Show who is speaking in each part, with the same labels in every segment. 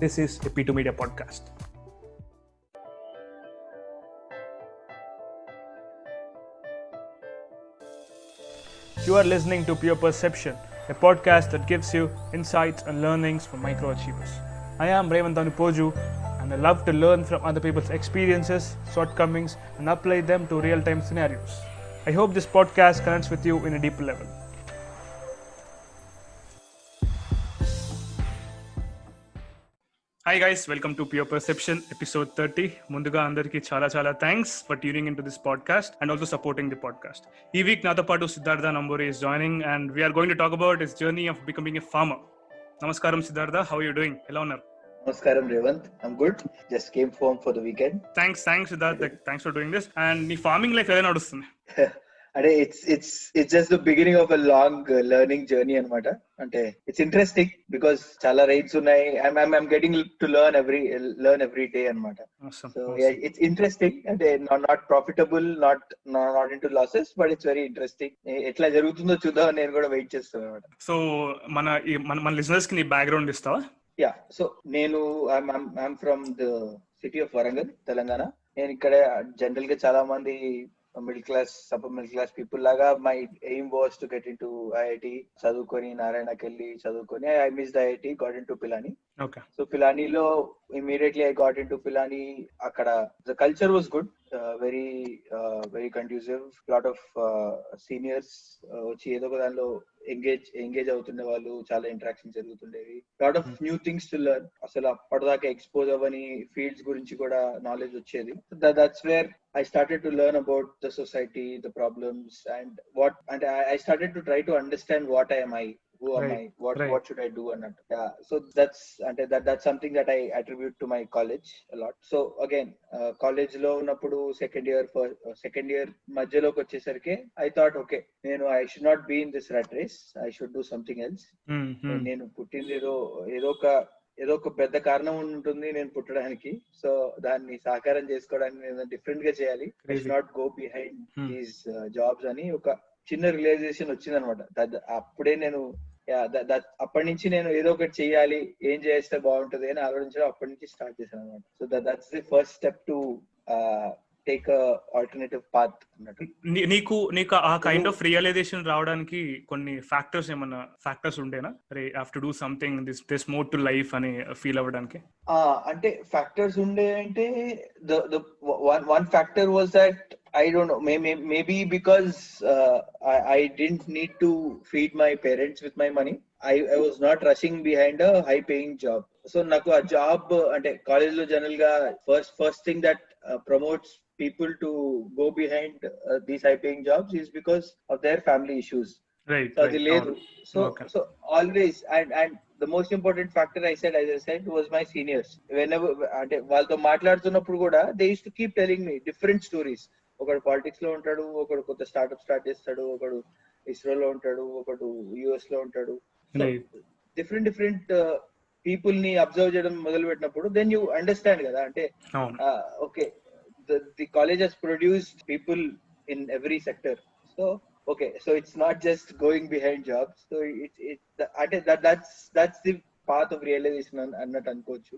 Speaker 1: This is a P2 Media podcast. You are listening to Pure Perception, a podcast that gives you insights and learnings from microachievers. I am Revant Anupoju, and I love to learn from other people's experiences, shortcomings, and apply them to real-time scenarios. I hope this podcast connects with you in a deeper level. Hi guys, welcome to Pure Perception episode 30. ముందుగా అందరికీ చాలా thanks for tuning in to this podcast and also supporting the podcast. ఈ week నాతో పాటు Siddhartha Namburi is joining and we are going to talk about his journey of becoming a farmer. నమస్కారం Siddhartha, how are you doing? ఎలా ఉన్నారు?
Speaker 2: Namaskaram Revant, I'm good. Just came home for the weekend.
Speaker 1: Thanks Siddhartha, thanks for doing this. And నీ farming life ఎలా నడుస్తుంది?
Speaker 2: అంటే it's just the beginning of a long learning journey అన్నమాట. అంటే it's interesting because చాలా rates ఉన్నాయి. I'm getting to learn every day అన్నమాట.
Speaker 1: Awesome.
Speaker 2: So yeah, it's interesting. అంటే not profitable, not into losses, but it's very interesting. ఎట్లా జరుగుతుందో చూద్దాం, నేను కూడా వెయిట్ చేస్తాను అన్నమాట.
Speaker 1: సో మన లిజనర్స్ కి నీ బ్యాక్గ్రౌండ్ ఇస్తావా?
Speaker 2: Yeah, so I'm from the city of Warangal, Telangana. నేను ఇక్కడ జనరల్ గా చాలా మంది middle class, upper middle class people లాగా my aim was to get into IIT, చదువుకొని నారాయణకి వెళ్ళి చదువుకొని I miss the IIT, got into Pilani. So పిలానీలో immediately I got into Pilani. అక్కడ the culture was good, very conducive, lot of seniors వచ్చి ఏదో ఒక దానిలో ఎంగేజ్ అవుతుండే వాళ్ళు, చాలా ఇంటరాక్షన్ జరుగుతుండేవి, lot of new things to learn. అసలు అప్పటిదాకా ఎక్స్పోజ్ అవ్వని ఫీల్డ్స్ గురించి కూడా నాలెడ్జ్ వచ్చేది. That's where I started to learn about the society, the problems, and I started to try to understand what am I, who am I, what should I do, and so that's something that I attribute to my college a lot. So again, college lo unnappudu second year madhyaloki vachesarike I thought, okay, I should not be in this rat race, I should do something else. నేను పుట్టింది ఏదో ఒక పెద్ద కారణం ఉంటుంది నేను పుట్టడానికి. So దాన్ని సాకారం చేసుకోవడానికి నేను డిఫరెంట్ గా చేయాలి. I should not go behind these jobs అని ఒక చిన్న రియలైజేషన్ వచ్చింది అనమాట. అప్పుడే నేను అప్పటి నుంచి నేను ఏదో ఒకటి చెయ్యాలి, ఏం చేస్తే బాగుంటది అని ఆలోచించడం అప్పటి నుంచి స్టార్ట్ చేశాను అనమాట. So that's the first step to take alternative path అన్నట్టు.
Speaker 1: నీకు ఆ కైండ్ ఆఫ్ రియలైజేషన్ రావడానికి కొన్ని ఏమన్నా ఫ్యాక్టర్స్ ఉండేనా? అరే I have to do something, this more to life అని ఫీల్ అవ్వడానికి?
Speaker 2: అంటే ఫ్యాక్టర్స్ ఉండే అంటే one factor was that I don't know, maybe because I didn't need to feed my parents with my money. I was not rushing behind a high paying job. So naku a job ante college lo general ga first thing that promotes people to go behind these high paying jobs is because of their family issues.
Speaker 1: Right.
Speaker 2: So so always, and the most important factor as I said was my seniors. Whenever ante వాళ్ళతో మాట్లాడుతున్నప్పుడు కూడా they used to keep telling me different stories. ఒకడు politics లో ఉంటాడు, ఒకడు కొత్త startup start చేస్తాడు, ఒకడు ఇస్రోలో ఉంటాడు, ఒకడు యుఎస్ లో ఉంటాడు. డిఫరెంట్ పీపుల్ ని అబ్జర్వ్ చేయడం మొదలు పెట్టినప్పుడు దెన్ యూ అండర్స్టాండ్ కదా, అంటే okay the college has produced people in every sector. So okay, so it's not just going behind jobs. So అంటే that's the path of realisation అన్నట్టు అనుకోవచ్చు,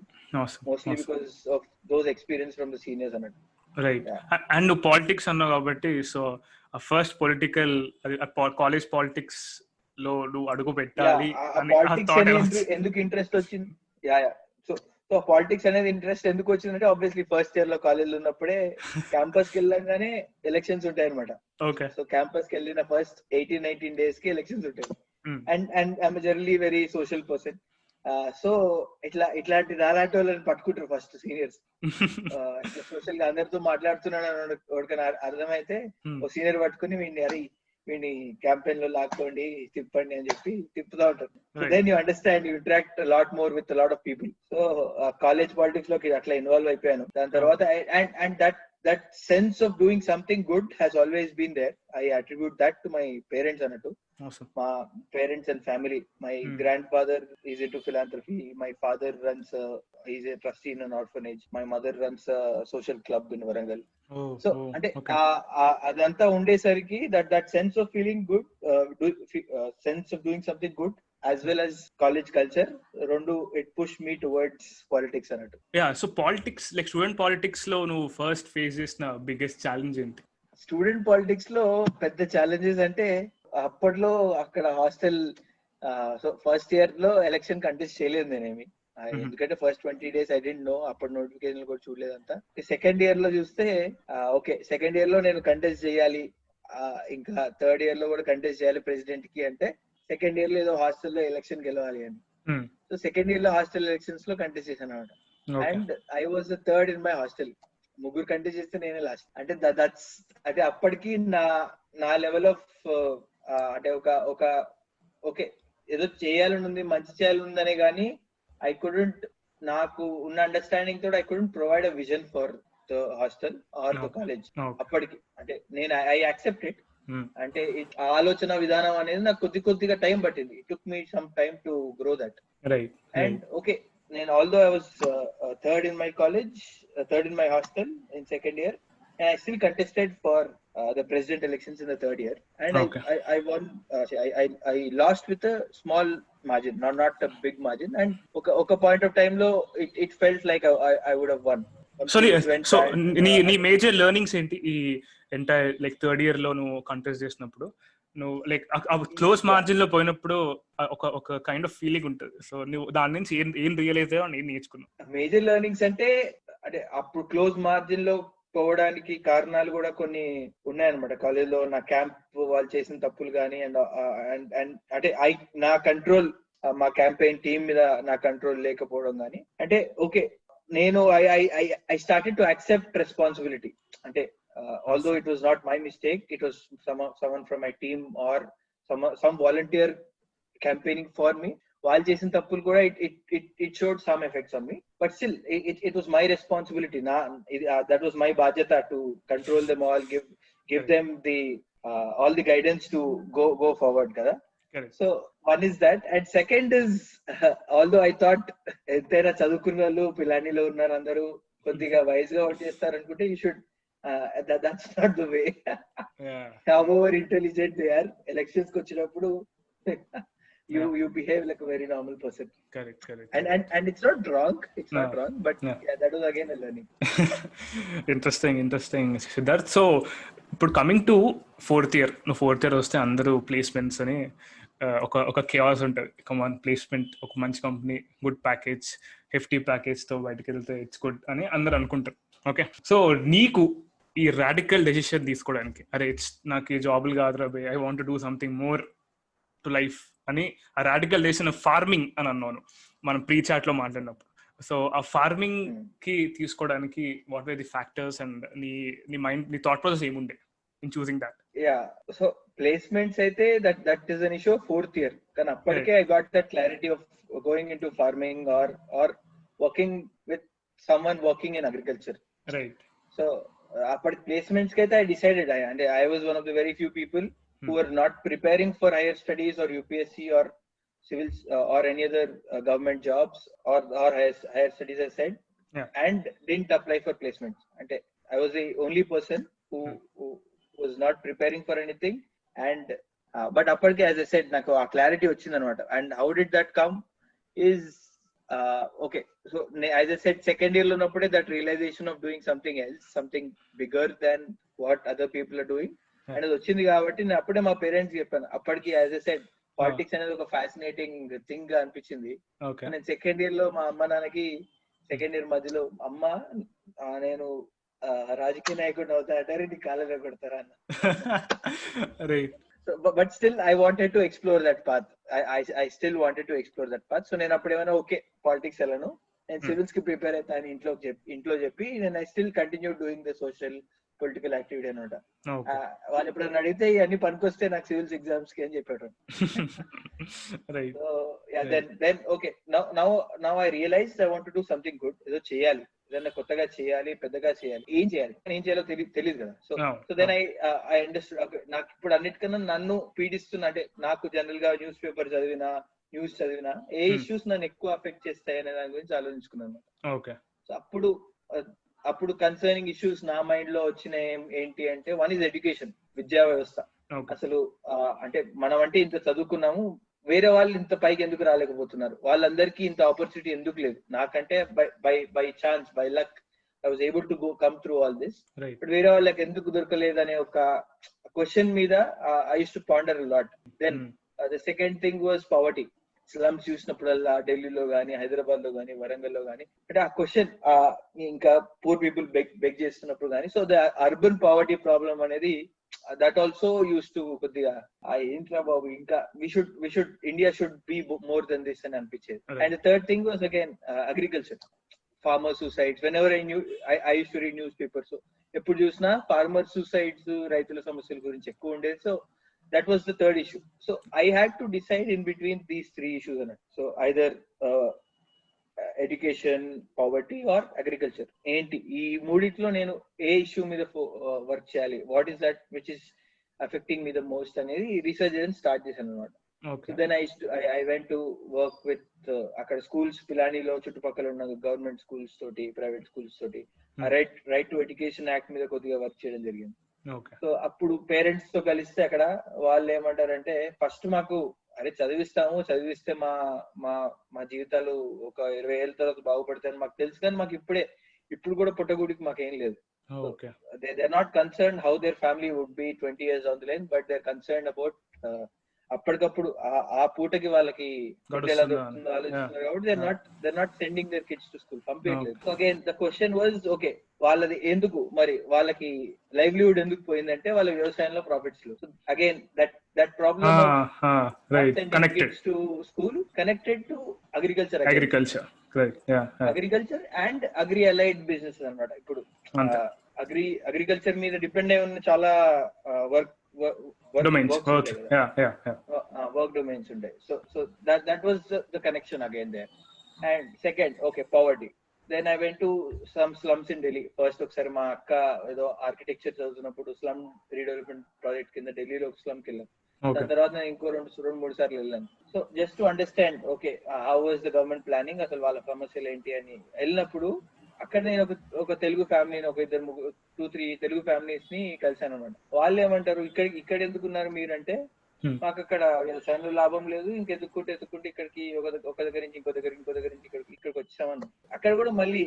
Speaker 2: mostly because of those experience from the seniors అన్నట్టు.
Speaker 1: Right. And నువ్వు politics అన్నావు కాబట్టి, so first political college politics లో నువ్వు అడుగు పెట్టాలి
Speaker 2: ఎందుకు ఇంట్రెస్ట్ వచ్చింది? సో పాలిటిక్స్ అనేది ఇంట్రెస్ట్ ఎందుకు వచ్చిందంటే, ఆబ్వియస్లీ ఫస్ట్ ఇయర్ లో కాలేజ్ ఉన్నప్పుడే క్యాంపస్ కి వెళ్ళగానే ఎలక్షన్స్ ఉంటాయి అనమాట. సో క్యాంపస్ కి వెళ్ళిన ఫస్ట్ 18-19 days కి ఎలక్షన్స్ ఉంటాయి. And I'm generally very social person. So ఇట్లాంటి నాలాంటి వాళ్ళని పట్టుకుంటారు ఫస్ట్ సీనియర్స్. సోషల్ గా అందరితో మాట్లాడుతున్నాడు ఎవరికైనా అర్థమైతే ఓ సీనియర్ పట్టుకుని వీడిని క్యాంపెయిన్ లో లాక్కోండి, తిప్పండి అని చెప్పి తిప్పుతా ఉంటారు. Then you understand, you interact lot more with lot of people. So college politics లోకి అట్లా ఇన్వాల్వ్ అయిపోయాను. దాని తర్వాత and that sense of doing something good has always been there. I attribute that to my parents anatu.
Speaker 1: Awesome.
Speaker 2: My parents and family. My grandfather is into philanthropy. My father he's a trustee in an orphanage. My mother runs a social club in Warangal. So ante adantha unde sariki that sense of feeling good, sense of doing something good as well as college culture, rendu it pushed me towards politics అన్నట్టు.
Speaker 1: So politics like student politics లో నువ్వు first face చేసిన biggest challenge ఏంటి?
Speaker 2: Student politics లో పెద్ద challenges అంటే అప్పట్లో అక్కడ హాస్టల్, సో ఫస్ట్ ఇయర్ లో ఎలక్షన్ కంటెస్ట్ చేయలేదు నేనేమి, ఎందుకంటే first 20 days I didn't know, అప్పుడు నోటిఫికేషన్ కూడా చూడలేదంతా. సెకండ్ ఇయర్ లో చూస్తే ఓకే సెకండ్ ఇయర్ లో నేను కంటెస్ట్ చేయాలి, ఇంకా థర్డ్ ఇయర్ లో కూడా కంటెస్ట్ చేయాలి ప్రెసిడెంట్ కి అంటే, సెకండ్ ఇయర్ లో ఏదో హాస్టల్లో ఎలక్షన్ గెలవాలి అని. సో సెకండ్ ఇయర్ లో హాస్టల్ ఎలక్షన్స్ లో కంటెస్ట్ చేశాను అనమాట. And I was the third in my hostel. ముగ్గురు కంటెస్ట్ చేస్తే నేనే లాస్ట్. అంటే దట్స్ అంటే అప్పటికి నా లెవెల్ ఆఫ్ అంటే ఒక ఓకే ఏదో చేయాలని ఉంది, మంచి చేయాలని ఉందనే కానీ ఐ కుడెంట్, నాకు ఉన్న అండర్స్టాండింగ్ తోటి I couldn't provide a vision for the hostel or the college. అప్పటికి అంటే నేను ఐ యాక్సెప్ట్ ఇట్. అంటే ఆలోచన విధానం అనేది నాకు కొద్దిగా టైం పట్టింది. It took me some time to grow that. And okay నేను although I was third in my college, third in my hostel in second year, and I still contested for the president elections in the third year, and I won. I lost with a small margin, not a big margin, and oka point of time lo it felt like I would have won.
Speaker 1: So నీ major learnings ఏంటి ఈ entire like third year లో నువ్వు contest చేసినప్పుడు? నువ్వు like close margin లో పోయినప్పుడు ఒక కైండ్ ఆఫ్ ఫీలింగ్ ఉంటుంది. సో నువ్వు దాని నుంచి ఏం రియలైజ్ అయ్యావు, ఏం నేర్చుకున్నావు?
Speaker 2: మేజర్ లెర్నింగ్స్ అంటే అప్పుడు క్లోజ్ మార్జిన్ లో పోవడానికి కారణాలు కూడా కొన్ని ఉన్నాయన్నమాట. కాలేజ్ లో నా క్యాంప్ వాళ్ళు చేసిన తప్పులు కానీ, అండ్ అంటే నా కంట్రోల్, మా క్యాంపెయిన్ టీమ్ మీద నా కంట్రోల్ లేకపోవడం కానీ, అంటే ఓకే నేను I started to accept responsibility. అంటే although it was not my mistake, it was someone from my team or some volunteer campaigning for me. వాళ్ళు చేసిన తప్పులు కూడా it showed some effects on me, but still it was my responsibility. That was my బాధ్యత to control them all, give them the all the guidance to go forward kada. So one is that, and second is although I thought ఎంతైనా చదువుకున్న వాళ్ళు పిలానీలో ఉన్నారు, అందరూ కొద్దిగా wise గా work చేస్తారు అనుకుంటే you should that's not the way. However intelligent they are, elections కి వచ్చినప్పుడు you behave like a very normal person.
Speaker 1: Correct.
Speaker 2: And it's not wrong, but yeah, that was again a learning.
Speaker 1: Interesting Siddharth. So ఇప్పుడు coming to fourth year వస్తే అందరూ placements అని ఒక chaos ఉంటుంది. కమాన్ placement, ఒక మంచి company, good package, hefty package తో బయటకు వెళ్తే ఇట్స్ గుడ్ అని అందరు అనుకుంటారు. ఓకే, సో నీకు ఈ రాడికల్ డెసిషన్ తీసుకోవడానికి, అరే నాకు ఈ జాబులు కాదురా బే, I want to do something more to life అని ఆ రాడికల్ డెసిషన్ ఫార్మింగ్ అని అన్నాను మనం ప్రీ చాట్ లో మాట్లాడినప్పుడు. సో ఆ ఫార్మింగ్ కి తీసుకోవడానికి what were the factors and నీ మైండ్, నీ థాట్ ప్రాసెస్ ఏముండే in choosing that?
Speaker 2: So placements అయితే that is an issue fourth year, కానీ అప్పటికే I got that clarity of going into farming or working with someone working in agriculture.
Speaker 1: Right.
Speaker 2: So apart placements kaita I decided I was one of the very few people who were not preparing for higher studies or UPSC or civils or any other government jobs or higher studies I said, and didn't apply for placements. And I was the only person who was not preparing for anything, and but apparke as I said naku a clarity ochindi anamata. And how did that come is okay, so as I said second year lo unnappude that realization of doing something else, something bigger than what other people are doing, and అది వచ్చింది కాబట్టి నేను అప్పుడే మా parents చెప్పాను. అప్పటికి as I said politics అనేది ఒక ఫ్యాసినేటింగ్ థింగ్ గా అనిపించింది. నేను సెకండ్ ఇయర్ లో మా అమ్మ నాన్నకి సెకండ్ ఇయర్ మధ్యలో అమ్మ నేను రాజకీయ నాయకుడిని అవుతా అంటారు, నీ కాళ్ళలో కొడతారా అన్న. So, but still I wanted to explore that path. I still wanted to explore that path. So నేను అప్పుడు ఏమైనా ఓకే పాలిటిక్స్ వెళ్ళను, నేను సివిల్స్ కి ప్రిపేర్ అవుతా అని ఇంట్లో చెప్పి నేను I still continue doing the social political activity అనమాట. వాళ్ళు ఎప్పుడైనా అడిగితే ఇవన్నీ పనికొస్తే నాకు సివిల్స్ ఎగ్జామ్స్ కి అని చెప్పాడు. then okay, now I realized I want to do something good. ఏదో చేయాలి, ఏదైనా కొత్తగా చేయాలి, పెద్దగా చేయాలి. ఏం చేయాలో తెలియదు కదా. So then I understood. నాకు ఇప్పుడు అన్నిటికన్నా నన్ను పీడిస్తున్నా, అంటే నాకు జనరల్ గా న్యూస్ పేపర్ న్యూస్ చదివినా ఏ ఇష్యూస్ నన్ను ఎక్కువ అఫెక్ట్ చేస్తాయి అనే దాని గురించి ఆలోచించుకున్నాను. సో అప్పుడు కన్సర్నింగ్ ఇష్యూస్ నా మైండ్ లో వచ్చిన ఏంటి అంటే, వన్ ఈజ్ ఎడ్యుకేషన్, విద్యా వ్యవస్థ. అసలు అంటే మనం అంటే ఇంత చదువుకున్నాము, వేరే వాళ్ళు ఇంత పైకి ఎందుకు రాలేకపోతున్నారు, వాళ్ళందరికీ ఇంత ఆపర్చునిటీ ఎందుకు లేదు, నాకంటే by chance by luck I was able to come through all this, but వేరే వాళ్ళకి ఎందుకు దొరకలేదు అనే ఒక క్వశ్చన్ మీద I use to ponder lot. Then the second thing was poverty. Slums చూసినప్పుడల్లా ఢిల్లీలో గానీ, హైదరాబాద్ లో గానీ, వరంగల్ లో గానీ, అంటే ఆ క్వశ్చన్ ఇంకా పూర్ పీపుల్ బెగ్ చేస్తున్నప్పుడు కానీ, so the urban poverty problem అనేది దట్ ఆల్సో యూస్ టు కొద్దిగా ఏంట్రా బాబు, ఇంకా we should India should be more than this అని అనిపించేది. And third thing was again agriculture, farmer suicides. Whenever I use to read newspapers, ఎప్పుడు చూసినా farmer suicides, రైతుల సమస్యల గురించి ఎక్కువ ఉండేది. So that was the third issue. So I had to decide in between these three issues. So either education, poverty or agriculture. ఏంటి ఈ మూడిట్లో నేను ఏ ఇష్యూ మీద వర్క్ చేయాలి, what is that which is affecting me the most అనేది research చేయడం start చేశాను అనమాట. Then I went to work with అక్కడ స్కూల్స్, పిలానీలో చుట్టుపక్కల ఉన్న గవర్నమెంట్ స్కూల్స్ తోటి, ప్రైవేట్ స్కూల్స్ తోటి రైట్ టు ఎడ్యుకేషన్ యాక్ట్ మీద కొద్దిగా వర్క్ చేయడం జరిగింది. సో అప్పుడు పేరెంట్స్ తో కలిస్తే అక్కడ వాళ్ళు ఏమంటారంటే, ఫస్ట్ మాకు అరే చదివిస్తే మా జీవితాలు ఒక 20 ఏళ్ళ తర్వాత బాగుపడతాయని మాకు తెలుసు, కానీ మాకు ఇప్పుడు కూడా పుట్టగూడికి మాకేం లేదు. They are not concern how their family would be 20 years on the line, but they are concern about అప్పటికప్పుడు ఆ పూటకి వాళ్ళకి ఎలా దొరుకుతుందో ఆలోచిస్తున్నారు కాబట్టి they are not sending their kids to school, పంపించలేదు. So again the question was okay, వాళ్ళది ఎందుకు మరి, వాళ్ళకి లైవ్లీహుడ్ ఎందుకు పోయిందంటే వాళ్ళ వ్యవసాయంలో ప్రాఫిట్స్ లేవు. So again that problem to school connected to agriculture and agri allied business అన్నమాట. ఇప్పుడు అగ్రికల్చర్ మీద డిపెండ్ అయి ఉన్న చాలా work domains unde. So that was the connection again there. And second, okay, poverty. Then I went to some slums in Delhi. First ఒకసారి మా అక్క ఏదో ఆర్కిటెక్చర్ చదువుతున్నప్పుడు స్లమ్ రీడెవలప్మెంట్ ప్రాజెక్ట్ కింద ఢిల్లీలో ఒక స్లమ్ కి వెళ్ళాను. దాని తర్వాత నేను ఇంకో 2-3 సార్లు వెళ్ళాను. So just to understand okay how was the government planning, అసలు వాళ్ళ సమస్యలు ఏంటి అని వెళ్ళినప్పుడు అక్కడ నేను ఒక తెలుగు ఫ్యామిలీని, ఒక 2-3 తెలుగు ఫ్యామిలీస్ ని కలిసాను అనమాట. వాళ్ళు ఏమంటారు, ఇక్కడ ఎందుకున్నారు మీరంటే, మాకు అక్కడ వ్యవసాయంలో లాభం లేదు, ఇంకెత్తుకుంటే ఇక్కడికి ఒక దగ్గర నుంచి ఇంకో దగ్గర నుంచి ఇక్కడికి వచ్చామని. అక్కడ కూడా మళ్ళీ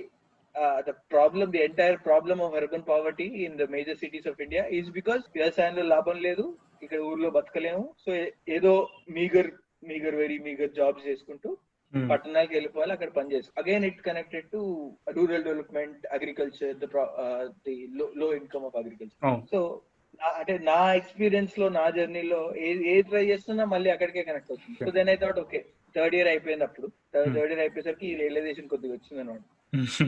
Speaker 2: the entire problem of urban poverty in the major cities of India is because వ్యవసాయంలో లాభం లేదు, ఇక్కడ ఊర్లో బతకలేము, సో ఏదో వెరీ మీగర్ జాబ్స్ చేసుకుంటూ పట్టణాలకు వెళ్ళిపోవాలి, అక్కడ పని చేసుకో. Again it connected to rural development, agriculture, the లో ఇన్కమ్ ఆఫ్ అగ్రికల్చర్. సో అంటే నా ఎక్స్పీరియన్స్ లో, నా జర్నీలో ఏ ట్రై చేస్తున్నా మళ్ళీ అక్కడికే కనెక్ట్ అవుతుంది. So then I thought okay, third year అయిపోయినప్పుడు, థర్డ్ ఇయర్ అయిపోయేసరికి ఈ రియలైజేషన్ కొద్దిగా వచ్చింది అనమాట.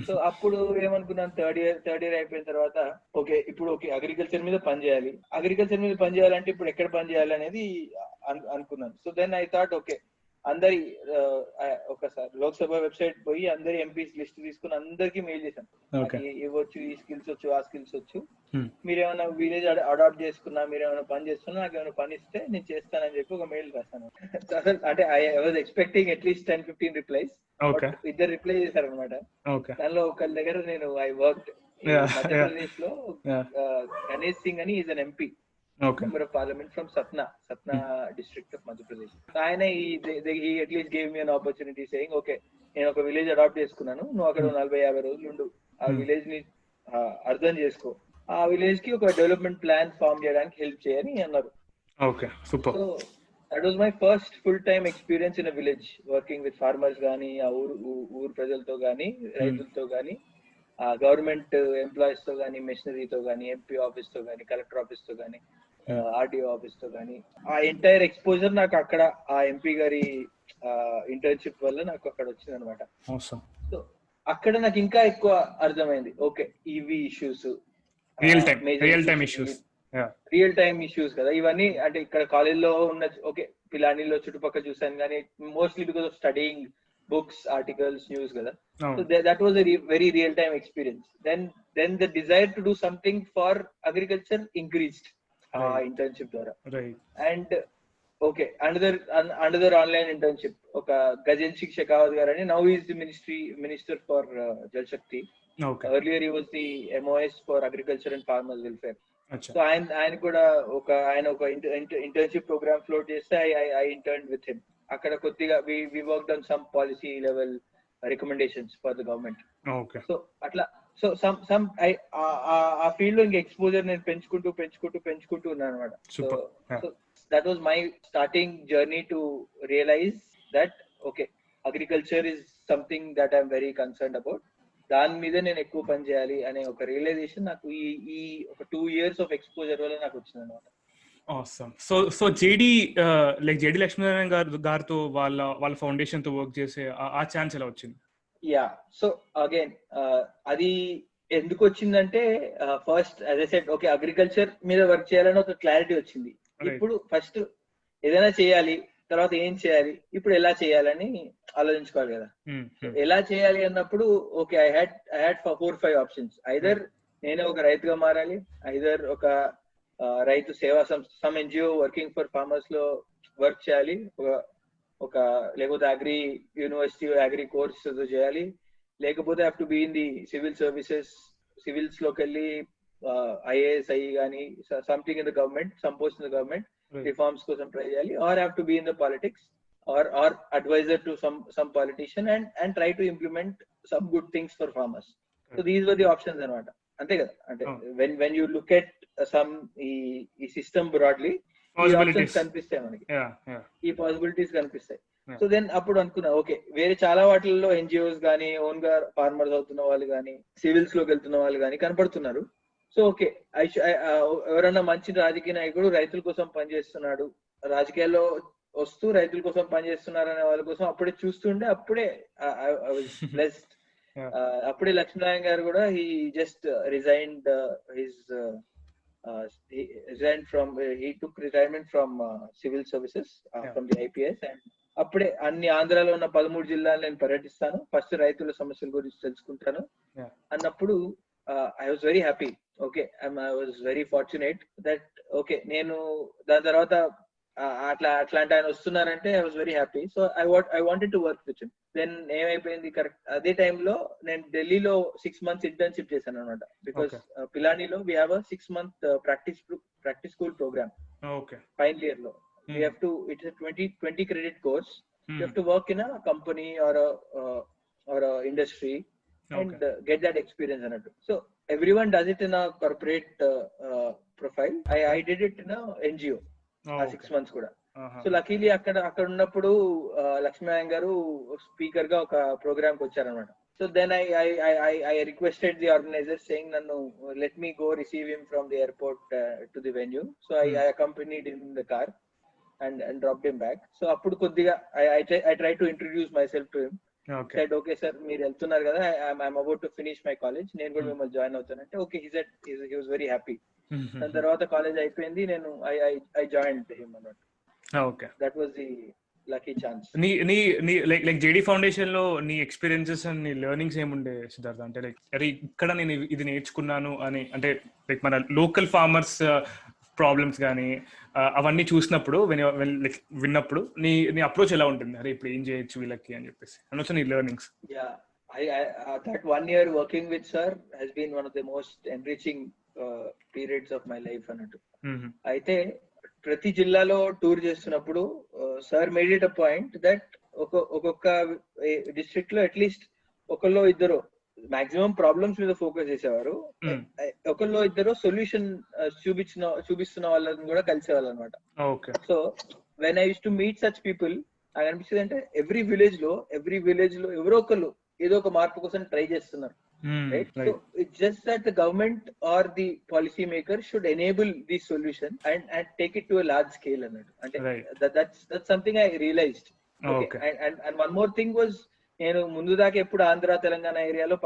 Speaker 2: సో అప్పుడు ఏమనుకున్నాను, థర్డ్ ఇయర్ అయిపోయిన తర్వాత ఓకే ఇప్పుడు అగ్రికల్చర్ మీద పని చేయాలంటే ఇప్పుడు ఎక్కడ పని చేయాలి అనేది అనుకున్నాను. So then I thought okay, అందరి ఒకసారి లోక్సభ వెబ్సైట్ పోయి అందరి ఎంపీస్ లిస్ట్ తీసుకుని అందరికి మెయిల్ చేశాను, ఇవ్వచ్చు, ఈ స్కిల్స్ వచ్చు, ఆ స్కిల్స్ వచ్చు, మీరేమైనా విలేజ్ అడాప్ట్ చేసుకున్నా, మీరేమైనా పని చేస్తున్నా, నాకు ఏమైనా పని ఇస్తే నేను చేస్తానని చెప్పి ఒక మెయిల్ రాస్తాను. అసలు అంటే I was expecting at least 10-15 replies, 2 reply చేశారు అనమాట. దానిలో ఒకళ్ళ దగ్గర నేను ఐ వర్క్డ్ మధ్యప్రదేశ్ లో, గణేష్ సింగ్ అని is an MP, member of parliament from Satna district of Madhya Pradesh. ఆయన he at least gave me an opportunity saying okay, నేను ఒక విలేజ్ అడాప్ట్ చేసుకున్నాను, నువ్వు అక్కడ 40-50 రోజులు ఉండు, ఆ విలేజ్ ని అర్థం చేసుకో, ఆ విలేజ్ కి ఒక డెవలప్మెంట్ ప్లాన్ ఫార్మ్ చేయడానికి హెల్ప్ చేయని అన్నారు.
Speaker 1: Okay, super.
Speaker 2: So that was my first full time experience in a village, working with farmers గానీ, ఆ ఊరు ప్రజలతో గానీ, రైతులతో గానీ, గవర్నమెంట్ ఎంప్లాయీస్ తో గానీ, మెషినరీతో గానీ, ఎంపీ ఆఫీస్ తో గానీ, కలెక్టర్ ఆఫీస్ తో గానీ, ఆర్టీఓ ఆఫీస్ తో గానీ, ఆ ఎంటైర్ ఎక్స్పోజర్ నాకు అక్కడ ఆ ఎంపీ గారి ఇంటర్న్షిప్ వల్ల నాకు అక్కడ వచ్చింది అనమాట. సో అక్కడ నాకు ఇంకా ఎక్కువ అర్థమైంది, ఓకే ఇవి ఇష్యూస్, రియల్ టైమ్ ఇష్యూస్ కదా ఇవన్నీ. అంటే ఇక్కడ కాలేజ్ లో ఉన్న ఓకే పిలానీలో చుట్టుపక్కల చూసాను కానీ mostly because of studying books, articles, news kada. So that was a very real time experience. Then the desire to do something for agriculture increased internship dwara. Right. And okay, another online internship, oka Gajen Singh Shekhawat garani, now he is the minister for Jal Shakti. Okay. Earlier he was the MOS for agriculture and farmers welfare. Achha. So ఆయన కూడా ఒక internship program float చేస్తే I interned with him. అక్కడ కొద్దిగా we work on some policy level recommendations for the government.
Speaker 1: Okay.
Speaker 2: So అట్లా so some ఆ field లో ఇంకా ఎక్స్పోజర్ నేను పెంచుకుంటూ ఉన్నాను అనమాట. So that was my starting journey to realize that okay, agriculture is something that I'm very concerned about. దాని మీద నేను ఎక్కువ పని చేయాలి అనే ఒక రియలైజేషన్ నాకు ఈ ఒక 2 years ఆఫ్ ఎక్స్పోజర్ వల్ల నాకు వచ్చింది అనమాట.
Speaker 1: Awesome. So JD JD Lakshminarayana గారితో వాళ్ళ ఫౌండేషన్ తో వర్క్ చేసే ఆ ఛాన్స్ ఎలా వచ్చింది?
Speaker 2: యా, సో అగైన్ అది ఎందుకు వచ్చిందంటే first as I said okay, agriculture మీద వర్క్ చేయాలని ఒక క్లారిటీ వచ్చింది. ఇప్పుడు ఫస్ట్ ఏదైనా చేయాలి, తర్వాత ఏం చేయాలి, ఇప్పుడు ఎలా చేయాలని ఆలోచించుకోవాలి కదా. ఎలా చేయాలి అన్నప్పుడు okay, I had 4-5 options. Either నేనే ఒక రైతుగా మారాలి, ఐదర్ ఒక రైతు సేవా సంస్థ some NGO working for farmers లో వర్క్ చేయాలి, ఒక లేకపోతే అగ్రి యూనివర్సిటీ అగ్రి కోర్స్ చేయాలి, లేకపోతే have to be in the civil services, civils లోకి వెళ్ళి ఐఏఎస్ అయ్యి కానీ something in the government, some post in the government reforms కోసం ట్రై చేయాలి, or have to be in the politics or advisor to some politician and try to implement some good things for farmers. So these were the options అనమాట. అంతే కదా, అంటే when you look at some ఈ system Bradley ఈ options కనిపిస్తాయి మనకి, ఈ possibilities కనిపిస్తాయి. సో దెన్ అప్పుడు అనుకున్నా ఓకే, వేరే చాలా వాటిల్లో ఎన్జిఓస్ కానీ ఓన్ గా ఫార్మర్స్ అవుతున్న వాళ్ళు కానీ సివిల్స్ లోకి వెళ్తున్న వాళ్ళు కానీ కనపడుతున్నారు. సో ఓకే, ఎవరన్నా మంచి రాజకీయ నాయకుడు రైతుల కోసం పనిచేస్తున్నాడు, రాజకీయాల్లో వస్తూ రైతుల కోసం పనిచేస్తున్నారు అనే వాళ్ళ కోసం అప్పుడే చూస్తుండే, అప్పుడే బ్లెస్డ్. అప్పుడే లక్ష్మీనారాయణ గారు కూడా he just resigned he took retirement from civil services from the IPS, and అప్పుడే అన్ని ఆంధ్రాలో ఉన్న 13 జిల్లాలు నేను పర్యటిస్తాను, ఫస్ట్ రైతుల సమస్యల గురించి తెలుసుకుంటాను అన్నప్పుడు I was very happy. Okay, I was very fortunate that okay, నేను దాని తర్వాత అట్లాంటి ఆయన వస్తున్నారంటే I was very happy. So I wanted to work with him. Then ఏమైపోయింది, కరెక్ట్ అదే టైంలో నేను ఢిల్లీలో 6 months ఇంటర్న్షిప్ చేశాను అనమాట. బికాస్ పిలానీలో we have 6 month practice school programme final year లో. we have to, it's a 20 credit course. You have to work in a company or a industry and get that experience in it. So everyone does it in a corporate profile. I did it in a NGO 6 months kuda. So luckily అక్కడ ఉన్నప్పుడు లక్ష్మీనారాయణ గారు speaker గా ఒక programme కి వచ్చారనమాట. So then I requested the organizer saying nannu let me go receive him from the airport to the venue. So I accompanied him in the car and dropped him back. So appudu koddiga I tried to introduce myself to him. Said okay sir, meer veltunnaru kada, I'm about to finish my college, nenu kuda mimmalni join avuthanante. Okay, he said he was very happy. Dan tarvata college ayipindi, nenu I joined him anot.
Speaker 1: Okay,
Speaker 2: that was the lucky chance.
Speaker 1: నీ like JD foundation లో నీ experiences and నీ learnings ఏముండే సిద్ధార్థ? అంటే like అరే ఇక్కడ నేను ఇది నేర్చుకున్నాను అని, అంటే లైక్ మన లోకల్ ఫార్మర్స్ ప్రాబ్లమ్స్ కానీ అవన్నీ చూసినప్పుడు విన్నప్పుడు నీ అప్రోచ్ ఎలా ఉంటుంది? అరే ఇప్పుడు ఏం చేయొచ్చు వీళ్ళకి అని చెప్పేసి అనొచ్చు నీ learnings.
Speaker 2: That 1 year working with sir has been one of the most enriching periods of my life అన్నట్టు. అయితే ప్రతి జిల్లాలో టూర్ చేస్తున్నప్పుడు sir made it a point that ఒక్కొక్క డిస్ట్రిక్ట్ లో అట్లీస్ట్ ఒకళ్ళో ఇద్దరు మాక్సిమం ప్రాబ్లమ్స్ మీద ఫోకస్ చేసేవారు, ఒకళ్ళో ఇద్దరు సొల్యూషన్ చూపిస్తున్న వాళ్ళని కూడా కలిసేవాళ్ళు అనమాట. So when I use to meet such people నాకు అనిపిస్తుంది అంటే ఎవ్రీ విలేజ్ లో ఎవరో ఒకళ్ళు ఏదో ఒక మార్పు కోసం ట్రై చేస్తున్నారు. Right? So it's just that the government or the policy maker should enable this solution and take it to a large scale. And that's something I realized. Okay. And one more thing was, నేను ముందు దాకా ఎప్పుడు ఆంధ్ర తెలంగాణ ఏరియాలో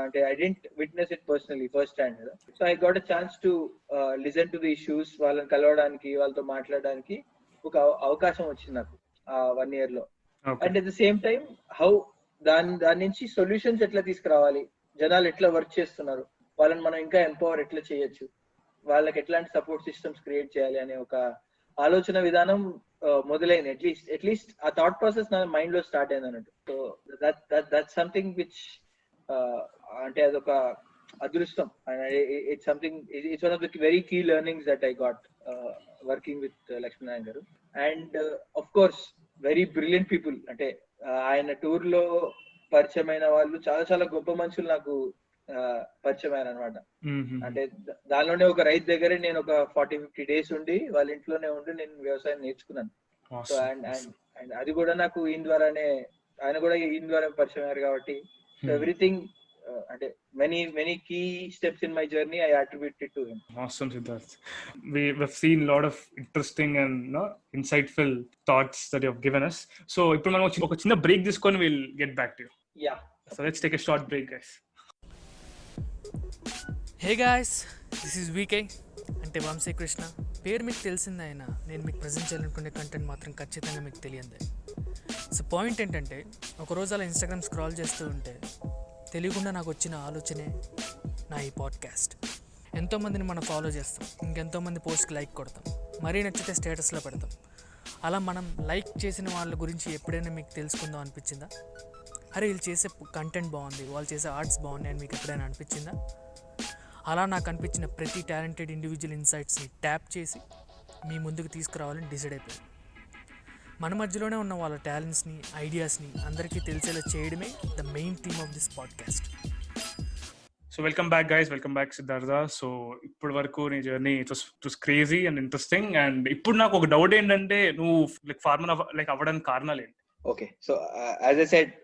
Speaker 2: అంటే I didn't witness it personally first hand. So I got a chance to listen to the issues, వాళ్ళని కలవడానికి, వాళ్ళతో మాట్లాడడానికి ఒక అవకాశం వచ్చింది నాకు ఆ 1 year లో. And at the same time how దాని నుంచి సొల్యూషన్స్ ఎట్లా తీసుకురావాలి, జనాలు ఎట్లా వర్క్ చేస్తున్నారు, వాళ్ళని మనం ఇంకా ఎంపవర్ ఎట్లా చేయొచ్చు, వాళ్ళకి ఎట్లాంటి సపోర్ట్ సిస్టమ్స్ క్రియేట్ చేయాలి అనే ఒక ఆలోచన విధానం మొదలైంది. అట్లీస్ట్ ఆ థాట్ ప్రాసెస్ నా మైండ్ లో స్టార్ట్ అయింది అన్నట్టు. సో దట్ సంథింగ్ విచ్ అంటే అదొక అదృష్టం. It's something, it's one of the very key learnings that I got working with Lakshminarayana గారు. And of course very brilliant people. అంటే ఆయన టూర్ లో పరిచయమైన వాళ్ళు చాలా చాలా గొప్ప మనుషులు నాకు పరిచయం అయ్యారు అనమాట. అంటే దానిలోనే ఒక రైతు దగ్గరే నేను ఒక 40-50 days ఉండి వాళ్ళ ఇంట్లోనే ఉండి నేను వ్యవసాయం నేర్చుకున్నాను. సో అండ్ అండ్ అండ్ అది కూడా నాకు ఈయన ద్వారానే, ఆయన కూడా ఈయన ద్వారా పరిచయం అయ్యారు కాబట్టి సో ఎవ్రీథింగ్ అంటే many key steps in my journey I attributed to him.
Speaker 1: Awesome, Siddharth. We've seen a lot of interesting and insightful thoughts that you have given us. So ఇప్పుడు మనం ఒక చిన్న బ్రేక్ తీసుకొని we'll get back to you.
Speaker 2: Yeah.
Speaker 1: So let's take a short break, guys.
Speaker 3: Hey guys, this is VK అంటే వంశీకృష్ణ. పేరు మీకు తెలిసిందే, అయినా నేను మీకు ప్రజెంట్ చేయాలనుకునే కంటెంట్ మాత్రం ఖచ్చితంగా మీకు తెలియదే. సో పాయింట్ ఏంటంటే, ఒకరోజు అలా ఇన్స్టాగ్రామ్ స్క్రాల్ చేస్తూ ఉంటే తెలియకుండా నాకు వచ్చిన ఆలోచనే నా ఈ పాడ్కాస్ట్. ఎంతోమందిని మనం ఫాలో చేస్తాం, ఇంకెంతోమంది పోస్ట్కి లైక్ కొడతాం, మరీ నచ్చితే స్టేటస్లో పెడతాం. అలా మనం లైక్ చేసిన వాళ్ళ గురించి ఎప్పుడైనా మీకు తెలుసుకుందాం అనిపించిందా? అరే వీళ్ళు చేసే కంటెంట్ బాగుంది, వాళ్ళు చేసే ఆర్ట్స్ బాగున్నాయి అని మీకు ఎప్పుడైనా అనిపించిందా? అలా నాకు అనిపించిన ప్రతి టాలెంటెడ్ ఇండివిజువల్ ఇన్సైట్స్ని ట్యాప్ చేసి మీ ముందుకు తీసుకురావాలని డిసైడ్ అయిపోయింది. మన మధ్యలోనే ఉన్న వాళ్ళ టాలెంట్స్ని, ఐడియాస్ని అందరికీ తెలిసేలా చేయడమే the main theme of this podcast.
Speaker 1: So welcome back guys, welcome back Siddhartha. So ఇప్పటి వరకు నీ journey it was crazy and interesting. And ఇప్పుడు నాకు ఒక డౌట్ ఏంటంటే, నువ్వు ఫార్మర్ అవ్వడానికి కారణాలు ఏంటి?
Speaker 2: Okay, so as I said,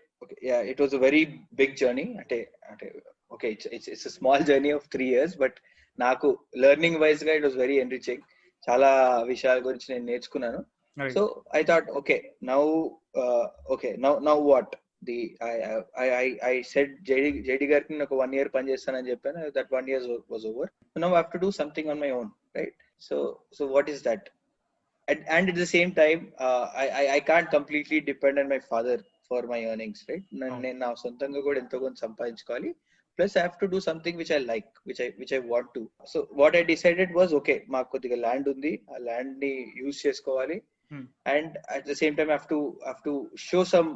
Speaker 2: it was a very big journey. అంటే okay, it's a small journey of 3 years, but నాకు లెర్నింగ్ వైజ్ గా ఇట్ వాస్ వెరీ ఎన్రిచింగ్. చాలా విషయాల గురించి నేను నేర్చుకున్నాను. So I thought now what I said JD గారికి నేను ఒక 1 year పని చేస్తానని చెప్పాను. that 1 year was over. So now I have to do something on my own, right? So what is that? And at the same time I can't completely depend on my father for my earnings, right? నేను నా సొంతంగా కూడా ఎంతో కొంత సంపాదించుకోవాలి. Plus I have to do something which I like, which I want to. So what I decided was, okay, మాకు కొద్దిగా land ఉంది, ఆ ల్యాండ్ ని యూజ్ చేసుకోవాలి. And at the same time have to show some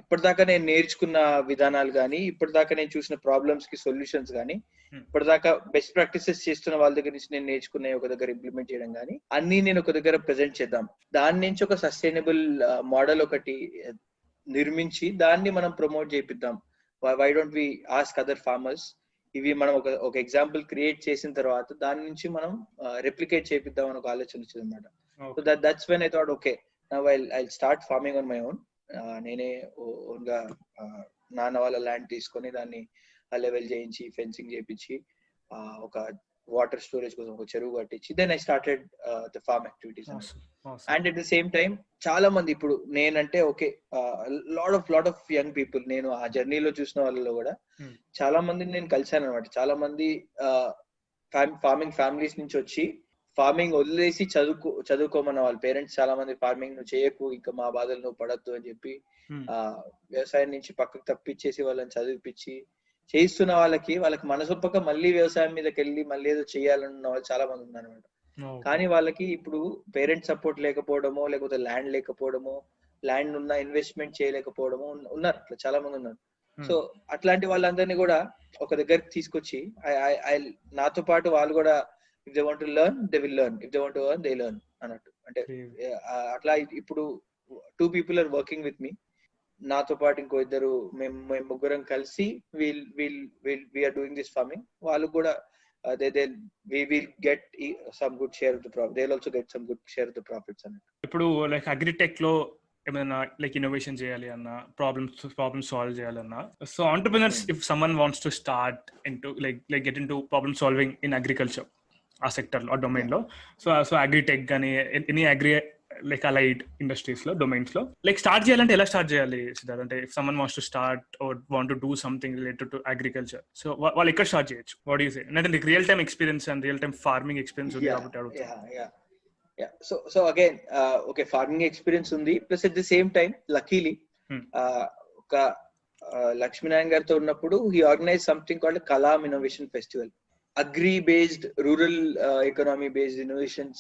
Speaker 2: ఇప్పటిదాకా నేను నేర్చుకున్న విధానాలు కానీ, ఇప్పటిదాకా నేను చూసిన ప్రాబ్లమ్స్ కి సొల్యూషన్స్ కానీ, ఇప్పటిదాకా బెస్ట్ ప్రాక్టీసెస్ చేస్తున్న వాళ్ళ దగ్గర నుంచి నేను నేర్చుకునే ఒక దగ్గర ఇంప్లిమెంట్ చేయడం కానీ, అన్ని నేను ఒక దగ్గర ప్రెజెంట్ చేద్దాం. దాని నుంచి ఒక సస్టైనబుల్ మోడల్ ఒకటి నిర్మించి దాన్ని మనం ప్రమోట్ చేపిద్దాం. Why don't we ask other farmers? ఇవి మనం ఒక ఎగ్జాంపుల్ క్రియేట్ చేసిన తర్వాత దాని నుంచి మనం రెప్లికేట్ చేపిద్దాం అని ఒక ఆలోచన వచ్చింది అనమాట. So that's when I thought, okay, now I'll start farming on my own. నేనే ఓన్ గా నాన్న వాళ్ళ ల్యాండ్ తీసుకొని దాన్ని లెవెల్ చేయించి, ఫెన్సింగ్ చేయించి, ఒక వాటర్ స్టోరేజ్ కోసం ఒక చెరువు కట్టించి, then I started the farm activities. And at the same time చాలా మంది, ఇప్పుడు నేనంటే okay, lot of young people, నేను ఆ జర్నీలో చూసిన వాళ్ళలో కూడా చాలా మందిని నేను కలిశాను అనమాట. చాలా మంది ఫార్మింగ్ ఫ్యామిలీస్ నుంచి వచ్చి ఫార్మింగ్ వదిలేసి చదువుకోమన్న వాళ్ళ పేరెంట్స్ చాలా మంది, ఫార్మింగ్ నువ్వు చేయకు, ఇంకా మా బాధలు నువ్వు పడద్దు అని చెప్పి వ్యవసాయం నుంచి పక్కకు తప్పించేసి వాళ్ళని చదివిపించి చేయిస్తున్న వాళ్ళకి మనసొప్పక మళ్ళీ వ్యవసాయం మీదకి వెళ్ళి మళ్ళీ ఏదో చేయాలన్న వాళ్ళు చాలా మంది ఉన్నారు అనమాట. కానీ వాళ్ళకి ఇప్పుడు పేరెంట్స్ సపోర్ట్ లేకపోవడమో, లేకపోతే ల్యాండ్ లేకపోవడమో, ల్యాండ్ ఉన్న ఇన్వెస్ట్మెంట్ చేయలేకపోవడమో ఉన్నారు, అట్లా చాలా మంది ఉన్నారు. సో అట్లాంటి వాళ్ళందరినీ కూడా ఒక దగ్గరికి తీసుకొచ్చి నాతో పాటు వాళ్ళు కూడా, if they want to learn they will learn, if they want to earn they learn అన్నట్టు. అంటే అట్లా ఇప్పుడు 2 people are working with me. నాతో పాటు ఇంకో ఇద్దరు, మేము ముగ్గురం కలిసి we are doing this farming. వాళ్ళు కూడా we will get some good share of the profit. They'll also get some good share of the profits అన్నట్టు.
Speaker 1: ఇప్పుడు లైక్ అగ్రిటెక్ లో ఏమైనా లైక్ ఇన్నోవేషన్ చేయాలి అన్న, ప్రాబ్లమ్ సాల్వ్ చేయాలన్నా, so entrepreneurs, if someone wants to start into like get into problem solving in agriculture, ఆ sector లో, ఆ డొమైన్ లో, సో అగ్రిటెక్ కానీ any agri like allied industries లో, డొమైన్స్ లో లైక్ స్టార్ట్ చేయాలంటే ఎలా స్టార్ట్ చేయాలి సిద్ధార్థ్? అంటే if someone wants to start or want to do something related to agriculture, so వాళ్ళు ఎక్కడ స్టార్ట్ చేయొచ్చు? What you say? అంటే నీకు real time experience and real time farming experience ఉంది కాబట్టి అడుగుతాను.
Speaker 2: So again, okay, farming experience undi, plus at the same time luckily oka Lakshminarayan gartho unnappudu he organized something called Kalam Innovation Festival. Agri based, rural economy based innovations,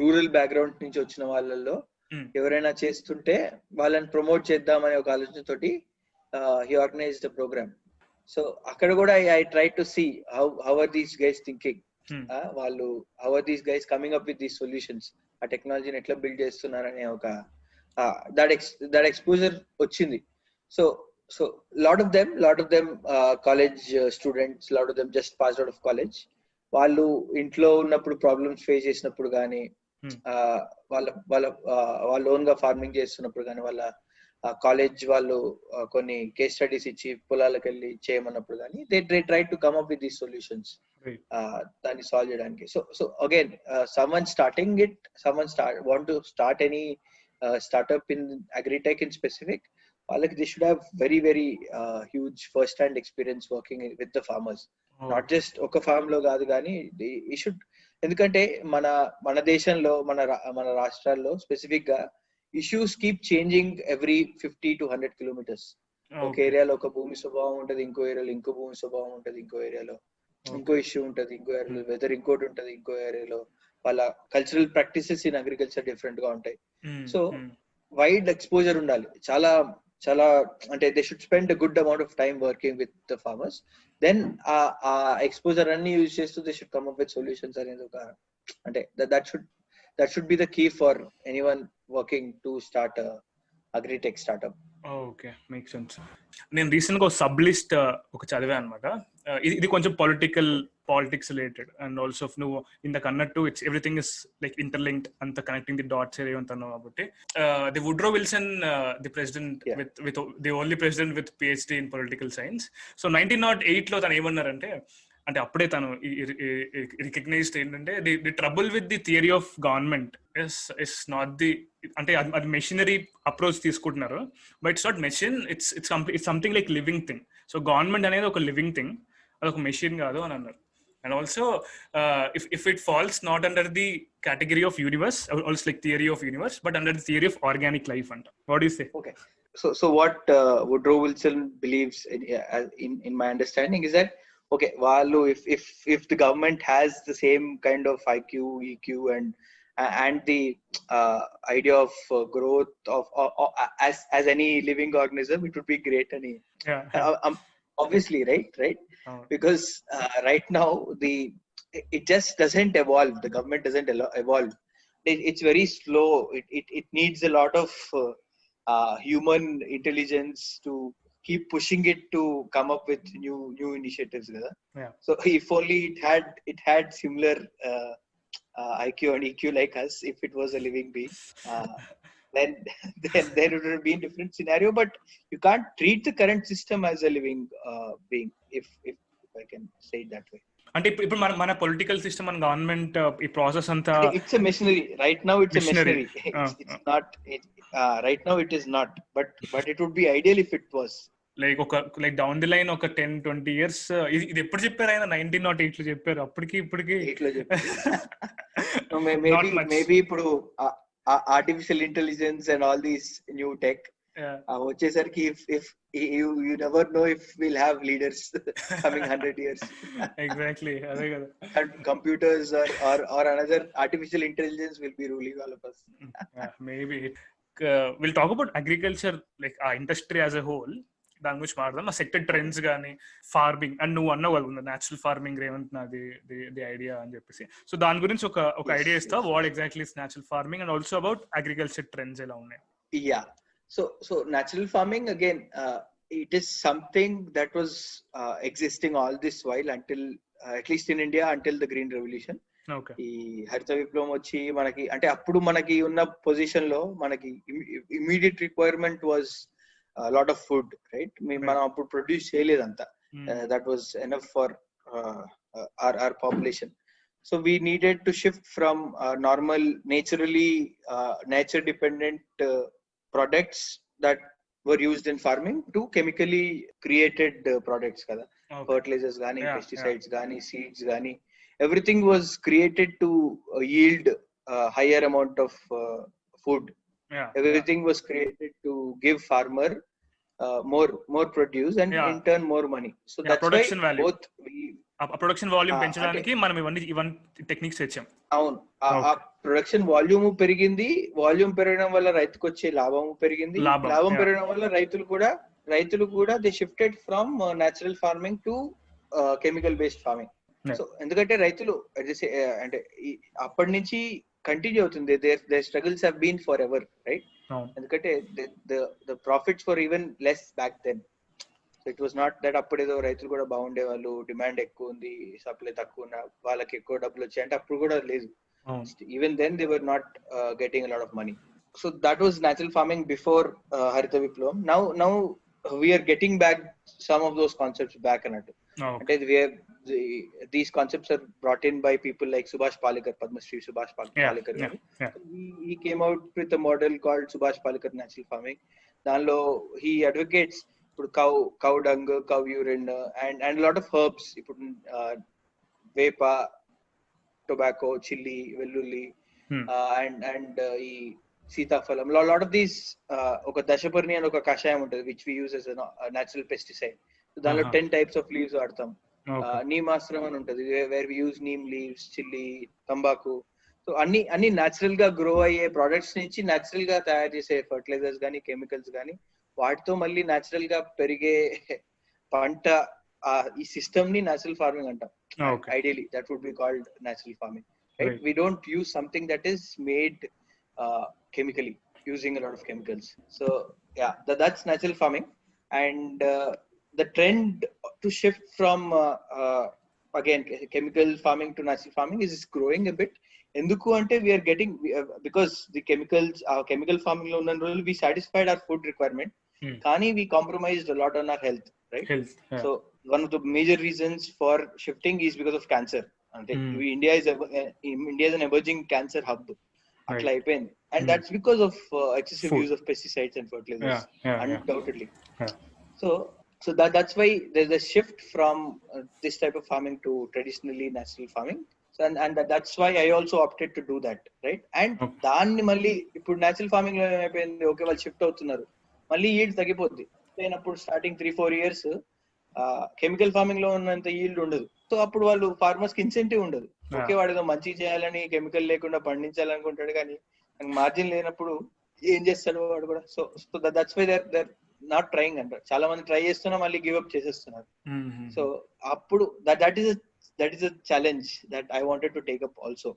Speaker 2: rural background నుంచి వచ్చిన వాళ్ళల్లో ఎవరైనా చేస్తుంటే వాళ్ళని promote చేద్దామనే ఒక ఆలోచనతోటి he organized the program. So అక్కడ కూడా I tried to see how are these guys thinking. వాళ్ళు how are these guys coming up with these solutions, ఆ టెక్నాలజీని ఎట్లా బిల్డ్ చేస్తున్నారనే ఒక that exposure వచ్చింది. So lot of them college students, lot of them just passed out of college. వాళ్ళు ఇంట్లో ఉన్నప్పుడు ప్రాబ్లమ్స్ ఫేస్ చేసినప్పుడు కానీ వాళ్ళ వాళ్ళ వాళ్ళు ఓన్ గా ఫార్మింగ్ చేస్తున్నప్పుడు కానీ వాళ్ళ కాలేజ్ వాళ్ళు కొన్ని కేస్ స్టడీస్ ఇచ్చి పొలాలకు వెళ్ళి చేయమన్నప్పుడు కానీ they try to come up with these solutions దాన్ని సాల్వ్ చేయడానికి. So again someone want to start any startup in agri-tech in specific, వాళ్ళకి they should have very huge first hand experience working with the farmers. Not just ఒక form లో కాదు కానీ ఈ should, ఎందుకంటే మన దేశంలో మన రాష్ట్రాల్లో స్పెసిఫిక్ గా issues keep changing every 50 to 100 kilometres. ఒక ఏరియాలో ఒక భూమి స్వభావం ఉంటది, ఇంకో ఏరియాలో ఇంకో భూమి స్వభావం ఉంటది, ఇంకో ఏరియాలో ఇంకో ఇష్యూ ఉంటది, ఇంకో ఏరియాలో వెదర్ ఇంకోటి ఉంటది, ఇంకో ఏరియాలో వాళ్ళ cultural practices in agriculture different గా ఉంటాయి. సో వైడ్ ఎక్స్పోజర్ ఉండాలి. చాలా అంటే they should spend a good amount of time working with the farmers. Then ఆ ఎక్స్పోజర్ అన్ని యూజ్ చేస్తూ they should come up with solutions అనేది ఒక, అంటే that should be the key for anyone working to start a agri-tech startup.
Speaker 1: Okay, make sense. నేను recent గా sub list ఒక చదివా అనమాట. ఇది కొంచెం పాలిటిక్స్ రిలేటెడ్ అండ్ ఆల్సో నువ్వు ఇంతకు అన్నట్టు it's everything is like interlinked, అంత కనెక్టింగ్ ది డాట్స్ ఏమంటున్నావు కాబట్టి the Woodrow Wilson the president with the only president with PhD in political science. So 1908 లో తను ఏమన్నారంటే, అంటే అప్పుడే తను రికగ్నైజ్డ్ ఏంటంటే the trouble with the theory of government is not the, అంటే అది మెషినరీ అప్రోచ్ తీసుకుంటున్నారు, but it's not machine, it's something like living thing. So government అనేది ఒక లివింగ్ థింగ్, అది ఒక మెషిన్ కాదు అని అన్నారు. And also if it falls not under the category of universe, also like theory of universe, but under the theory of organic life అంట. What do you say?
Speaker 2: Okay, so what Woodrow Wilson believes in my understanding is that, okay, వాళ్ళు if the government has the same kind of IQ, EQ and the idea of growth of as any living organism, it would be great. And obviously, right, because right now it just doesn't evolve. The government doesn't evolve. It's very slow. It needs a lot of human intelligence to keep pushing it to come up with new initiatives. So if only it had similar IQ and EQ like us, if it was a living being, then there would have been different scenario. But you can't treat the current system as a living being, if I can say it that way.
Speaker 1: అంటే ఇప్పుడు మన political system, మన government ఈ process అంతా
Speaker 2: it's a machinery right now. It's a machinery. It's not right now it is not, but it would be ideal if it was.
Speaker 1: Like down the line ఒక 10-20 years. ఇది ఎప్పుడు చెప్పారు ఆయన? 1908 లో చెప్పారు. ఇప్పటికి
Speaker 2: 8 లో చెప్పారు. మేబీ ఇప్పుడు artificial intelligence and all these new tech వచ్చేసరికి if you never know if we'll have leaders coming 100 years.
Speaker 1: Exactly, అదే కదా.
Speaker 2: And computers or another artificial intelligence will be ruling all of us.
Speaker 1: Maybe we'll talk about agriculture, like our industry as a whole. దాని గురించి మాట్లాడదాం. ఆ sector trends కానీ, farming, and నువ్వు అన్నావు కదా న్యాచురల్ ఫార్మింగ్ రేవంత్ నాది ది ఐడియా అని చెప్పేసి. సో దాని గురించి ఒక ఐడియా ఇస్తావు, what exactly is natural farming, and also about agriculture trends ఎలా ఉన్నాయి?
Speaker 2: Yeah, so natural farming again, it is something that was existing all this while until at least in India until the Green Revolution. ఈ హరిత విప్లవం వచ్చి మనకి, అంటే అప్పుడు మనకి ఉన్న పొజిషన్ లో మనకి immediate requirement was lot of food, right? మనం అప్పుడు ప్రొడ్యూస్ చేయలేదంతా. That was enough for our population. So we needed to shift from normal nature dependent products that were used in farming to chemically created products kada. Fertilizers gani, pesticides gani, seeds gani, everything was created to yield higher amount of food. Everything was created to give farmer more produce and in turn more money. So that's
Speaker 1: production
Speaker 2: why
Speaker 1: value.
Speaker 2: both
Speaker 1: production volume పెంచడానికి మనం ఇవన్నీ techniques తెచ్చాం.
Speaker 2: అవును, ఆ production volume పెరిగింది. Volume పెరగడం వల్ల రైతుకు వచ్చే లాభం పెరిగింది. లాభం పెరగడం వల్ల రైతులు కూడా they shifted from natural farming to chemical based farming. So ఎందుకంటే రైతులు అంటే అప్పటి నుంచి కంటిన్యూ అవుతుంది. Their struggles have been forever, right?
Speaker 1: అవును.
Speaker 2: ఎందుకంటే the profits for even less back then. So it was not that అప్పుడేదో రైతులు కూడా బాగుండే వాళ్ళు, డిమాండ్ ఎక్కువ ఉంది, సప్లై తక్కువ ఉన్న వాళ్ళకి ఎక్కువ డబ్బులు వచ్చాయి అంటే అప్పుడు కూడా లేదు.
Speaker 1: అవును.
Speaker 2: Even then they were not getting a lot of money. So that was natural farming before హరిత విప్లవం. Now we're getting back some of those concepts back అన్నట్టు. అంటే these concepts are brought in by people like Subhash Palekar, Padma Shri Subhash Palekar garu. He came out with a model called Subhash Palekar natural farming. దానిలో he advocates ఇప్పుడు cow dung, cow urine and a lot of herbs, ఇప్పుడు వేప, tobacco, chilli, వెల్లుల్లి and ఈ సీతాఫలం, lot of these, ఒక దశపర్ణి అని ఒక కషాయం ఉంటుంది which we use as natural pesticide. దానిలో 10 types of leaves వాడతాం. నీమాశ్రం అని ఉంటుంది where we use neem leaves, chilli, తంబాకు. సో అన్ని న్యాచురల్ గా గ్రో అయ్యే ప్రొడక్ట్స్ నుంచి న్యాచురల్ గా తయారు చేసే ఫర్టిలైజర్స్ కానీ కెమికల్స్ కానీ వాటితో మళ్ళీ న్యాచురల్ గా పెరిగే పంట, ఈ సిస్టమ్ ని న్యాచురల్ ఫార్మింగ్ అంటాం. Ideally that would be called natural farming, right? We don't use something that is made chemically, using a lot of chemicals. So yeah, that's natural farming. And the trend to shift from again chemical farming to natural farming is growing a bit. Enduku ante we are getting because the chemicals, chemical farming lo unna role we satisfied our food requirement, kani we compromised a lot on our health, right? So one of the major reasons for shifting is because of cancer. Ante India is an emerging cancer hub. అట్లా అయిపోయింది. And that's because of excessive use of pesticides and fertilizers, undoubtedly. So that's why there's a shift from this type of farming to traditionally natural farming. So and that's why I also opted to do that, right? And దాన్ని మళ్ళీ ఇప్పుడు natural farming లో ఏమైపోయింది, okay వాళ్ళు shift అవుతున్నారు, మళ్ళీ yield తగ్గిపోద్ది. అయినప్పుడు స్టార్టింగ్ 3-4 years కెమికల్ ఫార్మింగ్ లో ఉన్నంత ఈల్డ్ ఉండదు. సో అప్పుడు వాళ్ళు ఫార్మర్స్ కి ఇన్సెంటివ్ ఉండదు. ఓకే వాడు మంచి చేయాలని కెమికల్ లేకుండా పండించాలనుకుంటాడు, కానీ మార్జిన్ లేనప్పుడు ఏం చేస్తాడు వాడు కూడా. So that's why they're not trying అంటారు. చాలా మంది ట్రై చేస్తున్నా మళ్ళీ గివ్ అప్ చేసేస్తున్నారు. సో అప్పుడు that is a challenge that I wanted to take up also,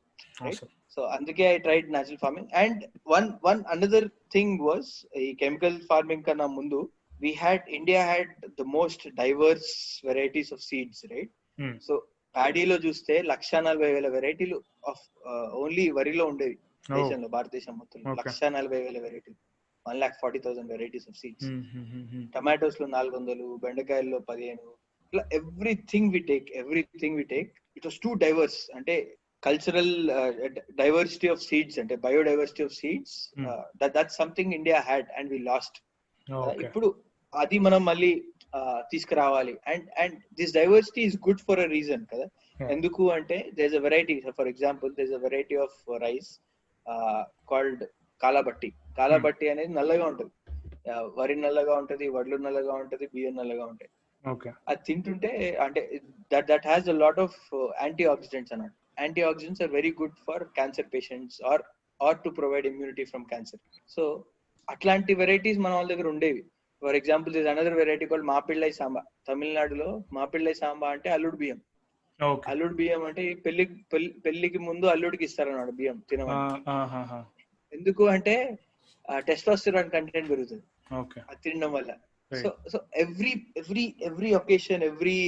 Speaker 2: right? So అందుకే I tried natural farming. And one another thing was, ఈ chemical farming కన్నా ముందు India had the most diverse varieties of seeds, right? So ప్యాడీలో చూస్తే 140,000 వెరైటీలు of only వరిలో ఉండేవి దేశంలో, భారతదేశం మొత్తం 140,000 వెరైటీలు, 140,000 వెరైటీస్ ఆఫ్ సీడ్స్. టమాటోస్ లో 400, బెండకాయల్లో 15. ఇట్లా everything we take it was too diverse. అంటే కల్చరల్ డైవర్సిటీ ఆఫ్ సీడ్స్, అంటే biodiversity of seeds, that's something India had and we lost. ఇప్పుడు అది మనం మళ్ళీ తీసుకురావాలి. And this diversity is good for a reason కదా. ఎందుకు అంటే there is a variety, for example there is a variety of rice called Kalabatti అనేది నల్లగా ఉంటుంది. వరి నల్లగా ఉంటది, వడ్లు నల్లగా ఉంటది, బియ్యం నల్లగా ఉంటాయి. అది తింటుంటే అంటే that has a lot of antioxidants అన్నట్టు. Antioxidants are very good for cancer patients or to provide immunity from cancer. So అట్లాంటి వెరైటీస్ మన వాళ్ళ దగ్గర ఉండేవి. For example this another variety called Mappillai Samba. తమిళనాడులో మాపిళ్ళై సాంబా అంటే అల్లుడు బియ్యం. అల్లుడు బియ్యం అంటే పెళ్లికి ముందు అల్లుడికి ఇస్తారన్నమాట బియ్యం తినమని. ఎందుకు అంటే టెస్టోస్టెరాన్ కంటెంట్ పెరుగుతుంది అది తినడం వల్ల. So every occasion, every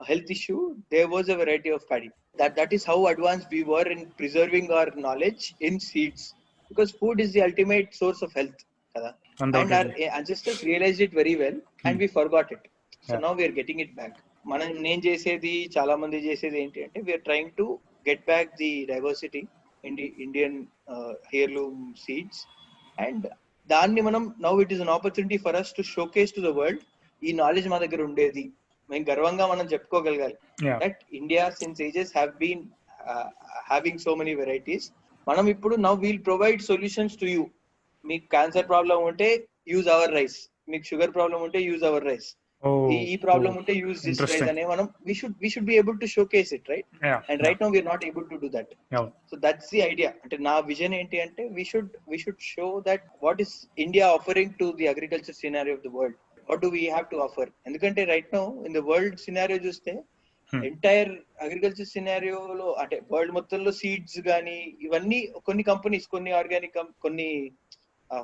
Speaker 2: health issue, there was a variety of paddy. That is how advanced we were in preserving our knowledge in seeds, because food is the ultimate source of health kada. And our ancestors realized it very well and we forgot it. So now we are getting it back. మనం నేను చేసేది, చాలా మంది చేసేది ఏంటి అంటే we are trying to get back the diversity in the Indian heirloom seeds, and దాన్ని మనం now it is an opportunity for us to showcase to the world ఈ నాలెడ్జ్ మా దగ్గర ఉండేది. మేము గర్వంగా మనం చెప్పుకోగలగాలి that India since ages have been having so many varieties. మనం ఇప్పుడు now we'll provide solutions to you. మీకు క్యాన్సర్ ప్రాబ్లం ఉంటే యూజ్ అవర్ రైస్, మీకు షుగర్ ప్రాబ్లం ఉంటే యూజ్ అవర్ రైస్, ఈ ప్రాబ్లం ఉంటే యూజ్ దిస్ రైస్ అనే మనం we should be able to showcase it, right? And right now we are not able to do that. So that's the idea. అంటే నా vision ఏంటి అంటే we should show that what is India offering to the agriculture scenario of the world. What do we have to offer? ఎందుకంటే right now in the world scenario చూస్తే entire agriculture సినారియోలో అంటే world మొత్తంలో seeds కానీ ఇవన్నీ కొన్ని companies, కొన్ని organic, కొన్ని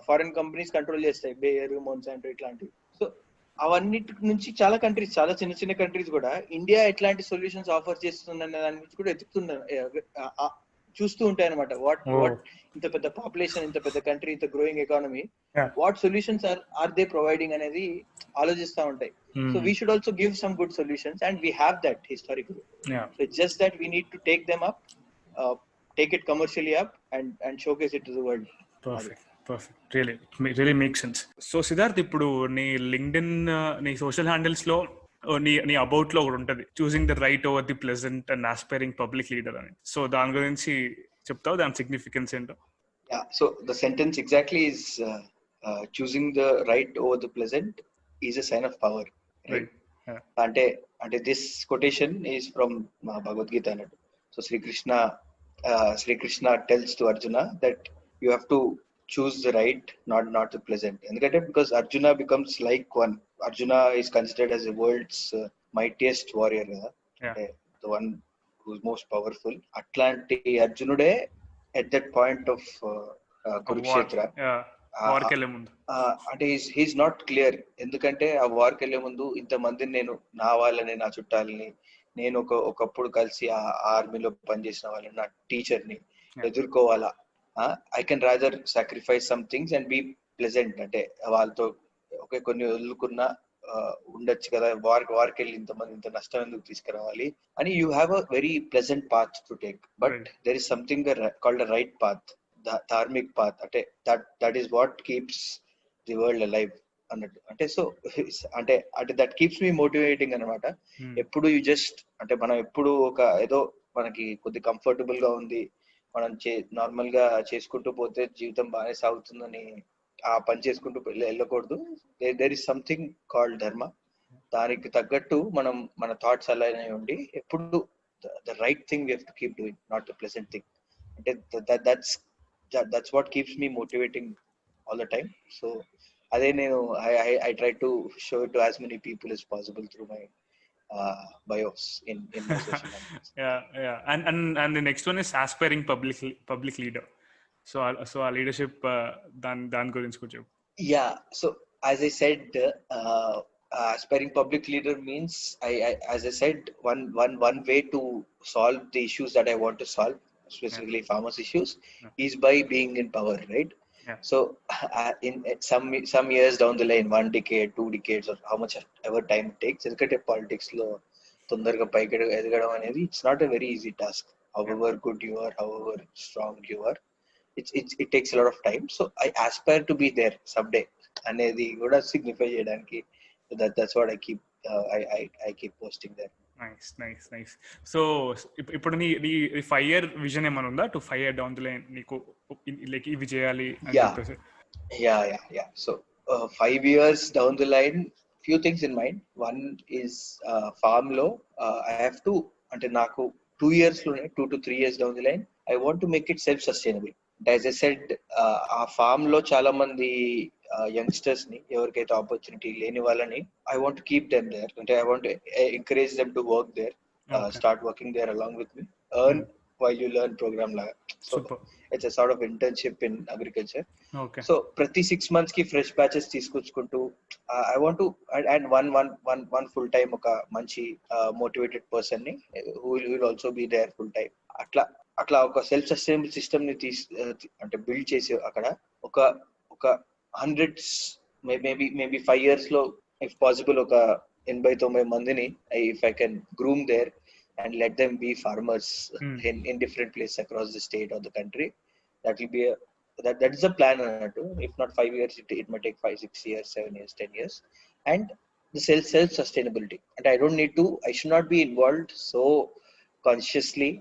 Speaker 2: foreign companies control చేస్తాయి, బేయర్, మోన్సాంటో ఇట్లాంటివి. సో అవన్నిటి నుంచి చాలా కంట్రీస్, చాలా చిన్న చిన్న కంట్రీస్ కూడా ఇండియా ఎట్లాంటి సొల్యూషన్స్ ఆఫర్ చేస్తుందనే దాని గురించి కూడా చూస్తూ ఉంటాయి అనమాట. వాట్ ఇంత పెద్ద పాపులేషన్, ఇంత పెద్ద కంట్రీ, ఇంత growing economy, what solutions are they providing అనేది ఆలోచిస్తూ ఉంటాయి. So we should also give some good solutions and we have that historically. So just that we need to take them up, take it commercially up and showcase it to the world.
Speaker 1: Perfect. Really makes sense. So Siddharth, ఇప్పుడు నీ LinkedIn, నీ social handles లో నీ about లో ఒకటి ఉంటుంది, choosing the right over the pleasant and aspiring public leader అని. So దాని గురించి చెప్తావు, దాని సిగ్నిఫికెన్స్ ఏంటో?
Speaker 2: Yeah, so the sentence exactly is choosing the right over the pleasant is a sign of power, right? అంటే this quotation is from Bhagavad Gita అన్నట్టు. So Sri Krishna tells to Arjuna that you have to choose the right, not the pleasant. Endukante because Arjuna becomes like one. Arjuna is considered as the world's mightiest warrior, the one who's most powerful. Atlanti Arjunude at that point of Kurukshetra,
Speaker 1: వార్కి వెళ్ళే ముందు
Speaker 2: అంటే he's not clear. ఎందుకంటే ఆ వార్కి వెళ్ళే ముందు ఇంతమందిని, నేను నా వాళ్ళని, నా చుట్టాలని, నేను ఒకప్పుడు కలిసి ఆ ఆర్మీలో పనిచేసిన వాళ్ళని, నా టీచర్ని ఎదుర్కోవాలా? I can rather sacrifice some things and be pleasant. అంటే వాళ్ళతో ఓకే కొన్ని వదులుకున్నా ఉండొచ్చు కదా, వార్కి వెళ్ళి ఇంత నష్టం ఎందుకు తీసుకురావాలి అని. You have a very pleasant path to take, but there is something called a right path, dharmic path. అంటే that is what keeps the world alive అన్నట్టు. అంటే సో అంటే దట్ కీప్స్ మీ మోటివేటింగ్ అనమాట. ఎప్పుడు యూ జస్ట్ అంటే మనం ఎప్పుడు ఏదో మనకి కొద్ది కంఫర్టబుల్ గా ఉంది, మనం నార్మల్ గా చేసుకుంటూ పోతే జీవితం బాగానే సాగుతుందని ఆ పని చేసుకుంటూ వెళ్ళకూడదు. దేర్ ఇస్ సంథింగ్ కాల్డ్ ధర్మ. దానికి తగ్గట్టు మనం మన థాట్స్ అలానే ఉండి ఎప్పుడు the right thing we have to keep doing, not the pleasant thing. అంటే that's what keeps me motivating all the time. So అదే నేను I try to show it to as many people as possible through my bios in my social networks.
Speaker 1: And the next one is aspiring public leader. So our leadership dan gurinchi koncham.
Speaker 2: Yeah, so as I said, aspiring public leader means as I said, one way to solve the issues that I want to solve, specifically farmers issues, is by being in power, right? So in some years down the line, 1 decade, 2 decades, or how much ever time it takes, ఎందుకంటే politics లో తొందరగా పైకి ఎదగడం అనేది it's not a very easy task. however good you are, however strong you are, it takes a lot of time. So I aspire to be there someday అనేది కూడా signify చేయడానికి that's what I keep posting there.
Speaker 1: Nice. So ఇప్పుడు నీ 5-year vision ఏమైనా ఉందా? to 5 year down the line నీకు like ఇవి చేయాలి అని చెప్పేసి?
Speaker 2: Yeah. So 5 years down the line, few things in mind. One is farm లో I have to, అంటే నాకు 2 years లోనే 2 to 3 years down the line I want to make it self sustainable. As I said, ఆ form లో చాలా మంది youngsters ని, ఎవరికైతే ఆపర్చునిటీ లేని వాళ్ళని I want to keep them there. అంటే I want to encourage them to work there, start working there along with me, earn while you learn program laga. So super. It's a sort of internship in agriculture.
Speaker 1: Okay.
Speaker 2: So ప్రతి 6 months కి fresh batches తీసుకొచ్చుకుంటూ I want to and one full time ఒక మంచి motivated person ని who will also be there full time. అట్లా ఒక self sustainable system ని అంటే బిల్డ్ చేసి అక్కడ ఒక హండ్రెడ్స్ మేబీ 5 years లో ఇఫ్ పాసిబుల్ ఒక 80-90 మందిని if I can groom there and let them be farmers in different places across the state or the country, that will be that is a plan. If not 5 years, it might take 5-6 years, 7 years, 10 years. And the self sustainability, and I should not be involved so consciously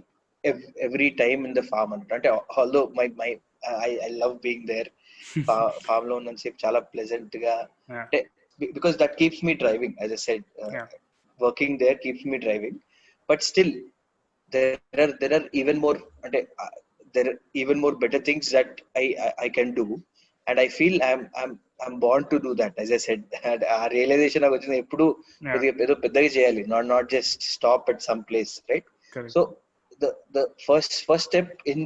Speaker 2: every time in the farm. And although I love being there, farm లో ఉన్నంతసేపు చాలా pleasant గా, because that keeps me driving. As I said, working there keeps me driving. But still, there are even more, there are even more better things that I can do, and I feel I'm born to do that. As I said, ఆ realisation నాకు వచ్చింది ఎప్పుడు ఏదో పెద్దగా చేయాలి, not just stop at some place, right? Correct. So the first step in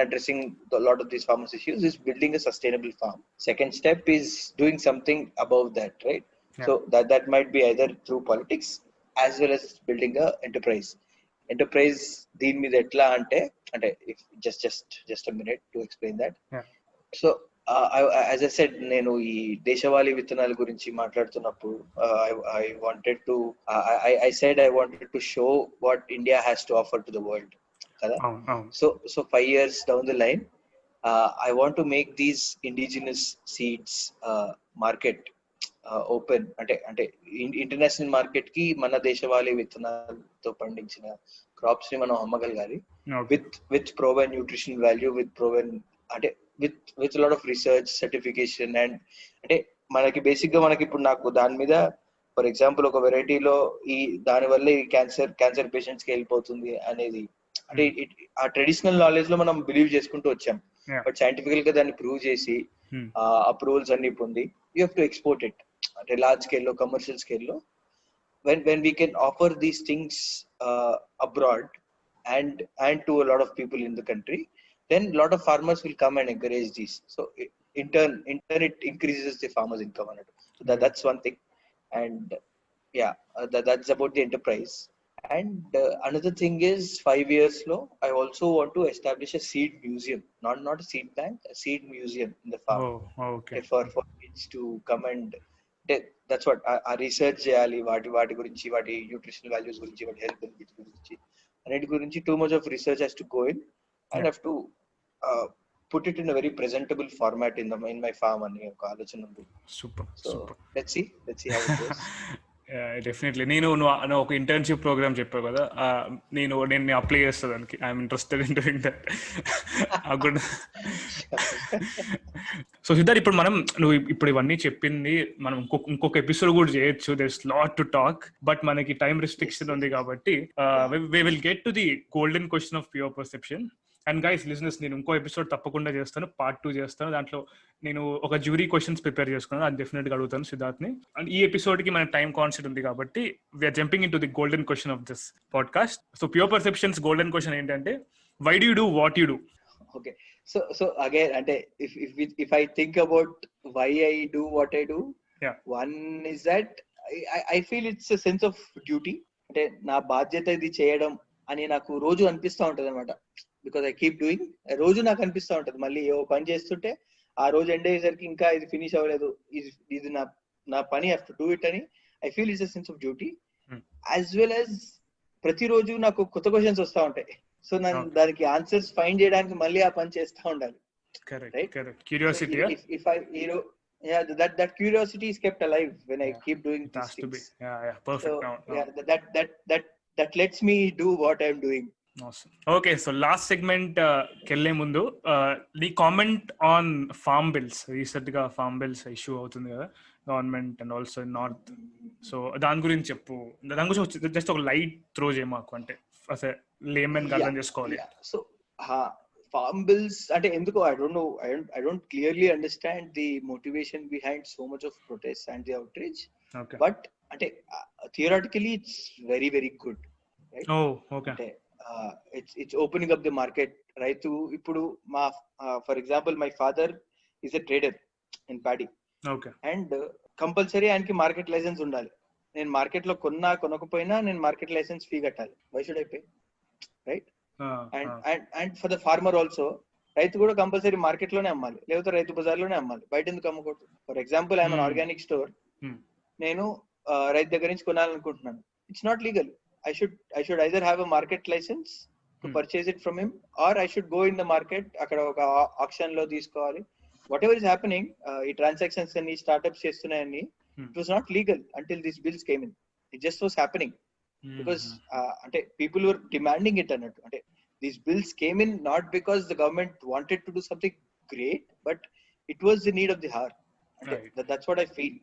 Speaker 2: addressing a lot of these farmers issues is building a sustainable farm. Second step is doing something above that, right?
Speaker 1: Yeah.
Speaker 2: So that might be either through politics as well as building a enterprise. దీని మీద ఎట్లా అంటే if just a minute to explain that.
Speaker 1: Yeah.
Speaker 2: So as I said, నేను ఈ దేశవాళీ విత్తనాల గురించి మాట్లాడుతున్నప్పుడు I wanted to I wanted to show what India has to offer to the world కదా. So 5 years down the line, I want to make these indigenous seeds market open, అంటే international market కి మన దేశవాళీ విత్తనాలతో పండించిన crops ని మనం అమ్మగలగాలి with proven nutrition value, with proven అంటే with a lot of research, certification, and అంటే మనకి బేసిక్ గా మనకి ఇప్పుడు నాకు దాని మీద ఫర్ ఎగ్జాంపుల్ ఒక వెరైటీలో ఈ దాని వల్ల ఈ క్యాన్సర్ పేషెంట్స్ కి వెళ్ళిపోతుంది అనేది అంటే ఆ ట్రెడిషనల్ నాలెడ్జ్ లో మనం బిలీవ్ చేసుకుంటూ వచ్చాం. బట్ సైంటిఫికల్ గా దాన్ని ప్రూవ్ చేసి అప్రూవల్స్ అన్ని పొంది you have to export it అంటే లార్జ్ స్కేల్లో, కమర్షియల్ స్కేల్లో. when we can offer these things abroad and to a lot of people in the country, then a lot of farmers will come and encourage these. So in turn it increases the farmers' income. So that's one thing. And yeah, that's about the enterprise. And another thing is 5 years low, I also want to establish a seed museum, not a seed bank, a seed museum in the farm.
Speaker 1: Okay.
Speaker 2: For kids to come and that's what ఆ research చేయాలి, వాటి గురించి, వాటి nutritional values గురించి, వాటి health benefits గురించి, అన్నిటి గురించి too much of research has to go in and have to put it in a very presentable format in my farm అని ఒక ఆలోచన ఉంది.
Speaker 1: Super.
Speaker 2: So let's see how it goes.
Speaker 1: Definitely. నేను ఒక internship programme చెప్పావు కదా, నేను apply చేస్తాను దానికి. I'm interested in doing that. So Siddharth, ఇప్పుడు నువ్వు ఇప్పుడు ఇవన్నీ చెప్పింది మనం ఇంకొక ఎపిసోడ్ కూడా చేయొచ్చు. There lot to talk, but మనకి టైం రిస్ట్రిక్షన్ ఉంది కాబట్టి we will get to the golden question of pure perception. And guys listeners, నేను ఇంకో ఎపిసోడ్ తప్పకుండా చేస్తాను, పార్ట్ 2 చేస్తాను. దాంట్లో నేను ఒక జ్యూరీ క్వశ్చన్స్ ప్రిపేర్ చేసుకున్నాను, అది డెఫినెట్గా అడుగుతాను సిద్ధార్థ్ని. అండ్ ఈ ఎపిసోడ్ కి మన టైం కాన్సెప్ట్ ఉంది కాబట్టి we're jumping into the golden question of this podcast. So pure perceptions golden question ఏంటంటే, why do you do what you do?
Speaker 2: Okay, so again, అంటే if I think about why I do what I do, one is that I feel it's a sense of duty. అంటే నా బాధ్యత ఇది చేయడం అని నాకు రోజు అనిపిస్తూ ఉంటది అనమాట. బికాస్ ఐ కీప్ డూయింగ్, రోజు నాకు అనిపిస్తూ ఉంటది. మళ్ళీ ఏ పని చేస్తుంటే ఆ రోజు ఎండ్ అయ్యేసరికి ఇంకా ఇది ఫినిష్ అవ్వలేదు, ఇది నా పని, హ్యావ్ టు డూ ఇట్ అని I feel it's a sense of duty. As well as ప్రతిరోజు నాకు కొత్త క్వశ్చన్స్ వస్తూ ఉంటాయి. సో నేను దానికి ఆన్సర్స్ ఫైండ్ చేయడానికి మళ్ళీ ఆ పని చేస్తూ ఉండాలి.
Speaker 1: Curiosity.
Speaker 2: If I, that curiosity is kept alive when I keep doing these things.
Speaker 1: Perfect.
Speaker 2: So, that lets me do what I'm doing.
Speaker 1: Awesome. Okay, so last segment కెళ్ళే ముందు నీ comment on farm bills. Recent గా farm bills issue అవుతుంది కదా government and also north. So దాని గురించి చెప్పు. దాని గురించి జస్ట్ ఒక లైట్ త్రో చేయ మాకు, అంటే అసలు లేమన్ గా అర్థం చేసుకోవాలి.
Speaker 2: సో ఫార్మ్ బిల్స్ అంటే ఎందుకో I don't clearly understand the motivation behind so much of protest and the outrage.
Speaker 1: Okay.
Speaker 2: But అంటే theoretically it's very very good, right?
Speaker 1: Oh, okay.
Speaker 2: It's opening up the market. రైతు ఇప్పుడు మా for example my father is a trader in paddy.
Speaker 1: Okay.
Speaker 2: And compulsory ఆయనకి market licence ఉండాలి. నేను market లో కొనకపోయినా నేను మార్కెట్ లైసెన్స్ ఫీ కట్టాలి. Why should I pay, right? And for the farmer also, రైతు కూడా కంపల్సరీ మార్కెట్ లోనే అమ్మాలి, లేకపోతే రైతు బజార్ లోనే అమ్మాలి, బయట ఎందుకు అమ్మకూడదు? For example I'm organic store, నేను రైతు దగ్గర నుంచి కొనాలనుకుంటున్నాను, it's not legal. I should either have a market license to purchase it from him, or I should go in the market, అక్కడ ఒక ఆక్షన్ లో తీసుకోవాలి. Whatever is happening, ఈ transactions అన్ని startups చేస్తున్నాయని, it was not legal until these bills came in. It just was happening because అంటే people were demanding it అన్నట్టు. అంటే these bills came in not because the government wanted to do something great, but it was the need of the hour. That's what I feel,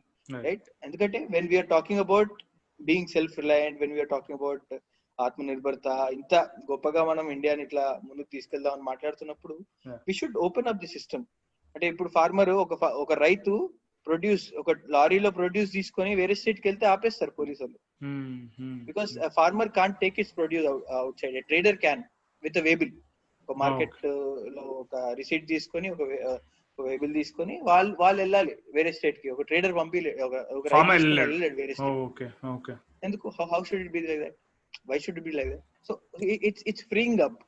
Speaker 2: right? ఎందుకంటే when we are talking about being self-reliant, when we are talking about ఆత్మనిర్భరత, ఇంత గొప్పగా మనం ఇండియాని ఇట్లా ముందుకు తీసుకెళ్దాం అని మాట్లాడుతున్నప్పుడు we should open up the system. అంటే ఇప్పుడు ఫార్మర్ ఒక రైతు ప్రొడ్యూస్ ఒక లారీలో ప్రొడ్యూస్ తీసుకొని వేరే స్టేట్ కి వెళ్తే ఆపేస్తారు పోలీసు వాళ్ళు. Because farmer can't take its produce outside. Trader can with waybill. ఒక మార్కెట్ లో ఒక రిసీట్ తీసుకొని ఒక వేబిల్ తీసుకొని వాళ్ళు వెళ్ళాలి వేరే స్టేట్ కి. ఒక ట్రేడర్ పంపించలేడు, ఒక రైతు వెళ్ళలేడు వేరే స్టేట్. ఎందుకు? How should it be like that? Why should it be like that? So it's freeing up.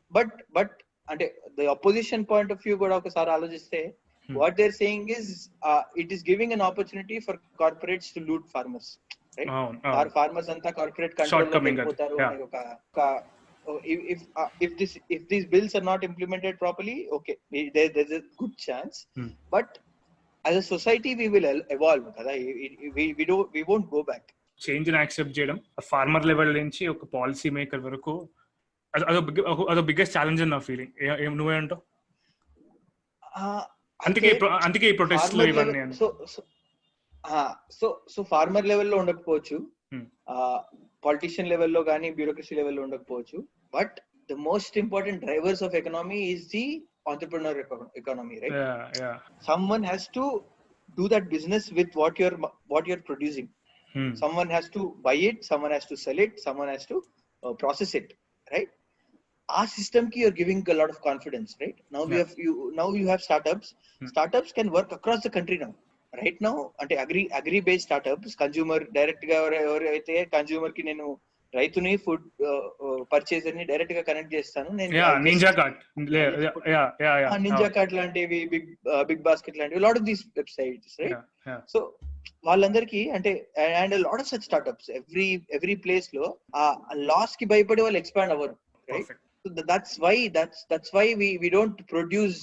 Speaker 2: But అంటే the opposition point of view కూడా ఒకసారి ఆలోచిస్తే what they're saying is it is giving an opportunity for corporates to loot farmers, right? Farmers anta corporate control lo vellipotaru ani oka if these bills are not implemented properly, okay, there's a good chance. But as a society we will evolve kada. We won't go back.
Speaker 1: Change ని accept చేయడం farmer level నుంచి ఒక policy maker వరకు అదో biggest challenge నా feeling. నువ్వేంటావు? అందుకే ఈ ప్రొటెస్ట్లు ఇవన్నీ.
Speaker 2: సో ఫార్మర్ లెవెల్లో ఉండకపోవచ్చు, పాలిటిషియన్ లెవెల్లో కానీ బ్యూరోక్రసీ లెవెల్లో ఉండకపోవచ్చు. But the most important drivers of economy is the entrepreneur economy, right? Someone has to do that business with what you're producing. Someone has to buy it, someone has to sell it, someone has to process it, right? Our system ki you're giving a lot of confidence, right? Now you have startups. Startups can work across the country now. Right now ante agri based startups, consumer direct ga ఎవరైతే consumer కి నేను రైతుని food purchaser ని direct గా connect చేస్తాను నేను.
Speaker 1: Ninja
Speaker 2: cart లాంటివి, big basket లాంటివి, lot of these websites, right? So వాళ్ళందరికీ అంటే and lot of such startups every place లో ఆ లాస్ కి భయపడి వాళ్ళు ఎక్స్పాండ్ అవ్వరు, right? So that's why we don't produce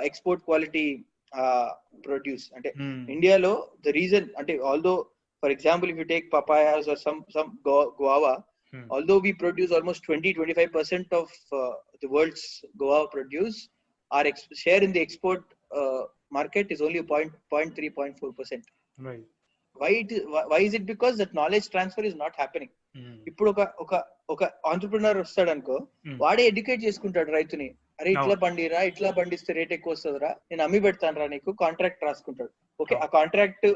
Speaker 2: export quality produce. Ante India lo the reason ante although for example if you take papayas or some guava, although we produce almost 20-25% of the world's guava produce, our share in the export market is only 0.3-0.4%.
Speaker 1: Right.
Speaker 2: Why is it? Because that knowledge transfer is not happening. ఇప్పుడు ఒక entrepreneur వస్తాడు అనుకో, వాడే educate చేసుకుంటాడు రైతుని. అరే ఇట్లా పండిస్తే రేట్ ఎక్కువ వస్తుందిరా, నేను అమ్మి పెడతాను రా నీకు, కాంట్రాక్ట్ రాసుకుంటాడు. ఓకే, ఆ కాంట్రాక్ట్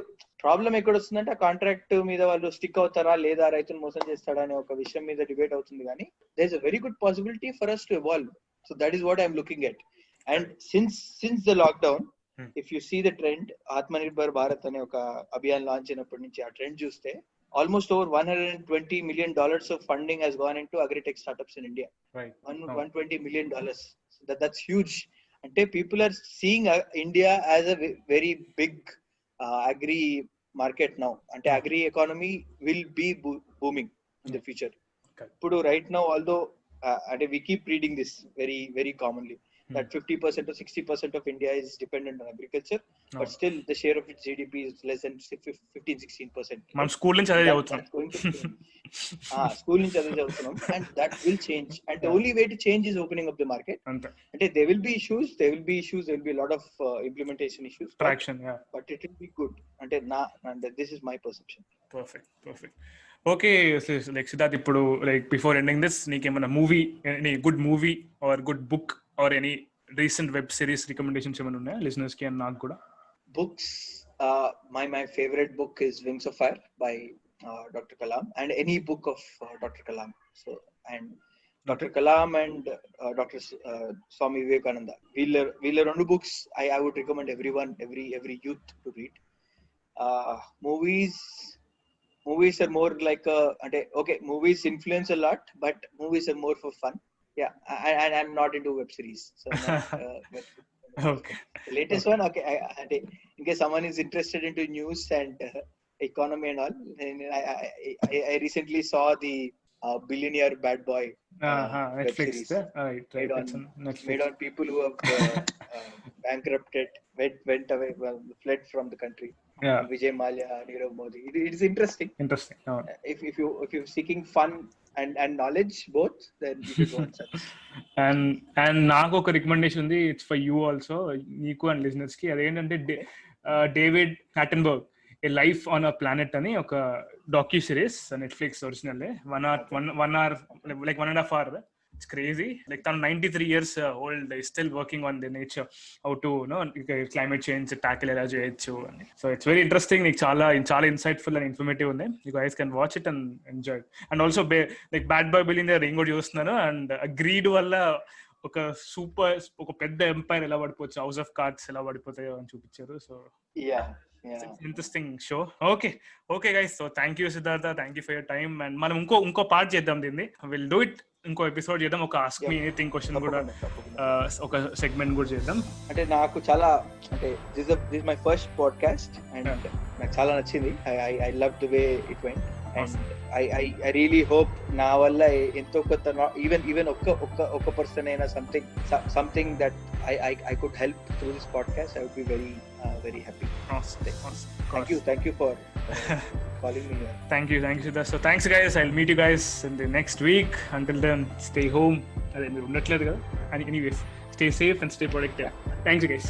Speaker 2: ప్రాబ్లం ఎక్కడ వస్తుందంటే ఆ కాంట్రాక్ట్ మీద వాళ్ళు స్టిక్ అవుతారా లేదా, రైతును మోసం చేస్తాడా అనే ఒక విషయం మీద డిబేట్ అవుతుంది. కానీ there is a very good possibility for us to evolve. So that is what I am looking at. And since the lockdown, if you see the trend, Atmanirbhar Bharat ane oka abhiyan launch అయినప్పటి నుంచి ఆ trend చూస్తే almost over $120 million of funding has gone into agri-tech startups in India. Right. $120 million. So that's huge. Ante people are seeing India as a very big agri market now. Ante agri economy will be booming in the future. Pudu right now, although we keep reading this very very commonly, that 50% or 60% of India is dependent on agriculture, but still the share of its GDP is less than 15-16%.
Speaker 1: మనం school నుంచి అదే చదువుతున్నాం.
Speaker 2: School నుంచి అదే చదువుతున్నాం. And that will change, and the only way to change is opening up the market. అంటే there will be issues, there will be a lot of implementation issues,
Speaker 1: traction,
Speaker 2: but it will be good. అంటే this is my perception.
Speaker 1: Perfect. Okay, like Siddharth, ఇప్పుడు like before ending this, నీకేమైనా movie, any good movie or good book or any recent web series recommendations ఏమైనా ఉన్నాయా listeners కి and నాకు కూడా?
Speaker 2: Books, my favorite book is Wings of Fire by Dr. Kalam, and any book of Dr. Kalam. So and Dr. Kalam and Dr. Swami Vivekananda, వీళ్ళ రెండు books I would recommend everyone, every youth to read. Movies are more like movies influence a lot, but movies are more for fun. Yeah, and I'm not into web series, so
Speaker 1: okay.
Speaker 2: The latest one, in case someone is interested into news and economy and all, I recently saw the Billionaire Bad Boy
Speaker 1: Netflix
Speaker 2: series.
Speaker 1: Right.
Speaker 2: Made on people who have bankrupted, went away, fled from the country. Vijay Mallya, Nirav Modi. It is interesting. If you're seeking fun and knowledge both, then you should watch that.
Speaker 1: and నాకు ఒక recommendation ఉంది, it's for you also, నీకు and listeners కి. అదేంటంటే David Attenborough a life on a planet అని ఒక docuseries, Netflix original, 1 hour like 1.5 hour It's crazy. Like, than 93 years old, is still working on the nature, how to climate change tackle ela cheyochu. So it's very interesting. Like chala insightful and informative undi. You guys can watch it and enjoy it. And also like Bad Boy Billionaire నేను కూడా చూస్తున్నాను. And greed వల్ల ఒక పెద్ద umpire ఎలా పడిపోవచ్చు, house of cards ఎలా పడిపోతాయో అని చూపించారు. So interesting show. Okay guys, so thank you Siddhartha, thank you for your time. And మనం ఇంకో పార్ట్ చేద్దాం దీన్ని, విల్ డూ ఇట్. ఇంకో ఎపిసోడ్ చేద్దాం, ఒక ఆస్క్ మీ ఎనీథింగ్ క్వశ్చన్ కూడా, ఒక సెగ్మెంట్ కూడా చేద్దాం.
Speaker 2: అంటే నాకు చాలా, అంటే this my first podcast and నాకు చాలా నచ్చింది. I love the way it went. And I really hope నా వల్ల ఎంతో కొంత, even ఒక్క పర్సన్ అయినా something that I could help through this podcast, I would be very happy. Thank you for calling me here.
Speaker 1: Thank you Siddharth. So thanks guys, I'll meet you guys in the next week. Until then, stay home. అదే మీరు ఉండట్లేదు కదా, anyways, stay safe and stay protected. Thanks guys.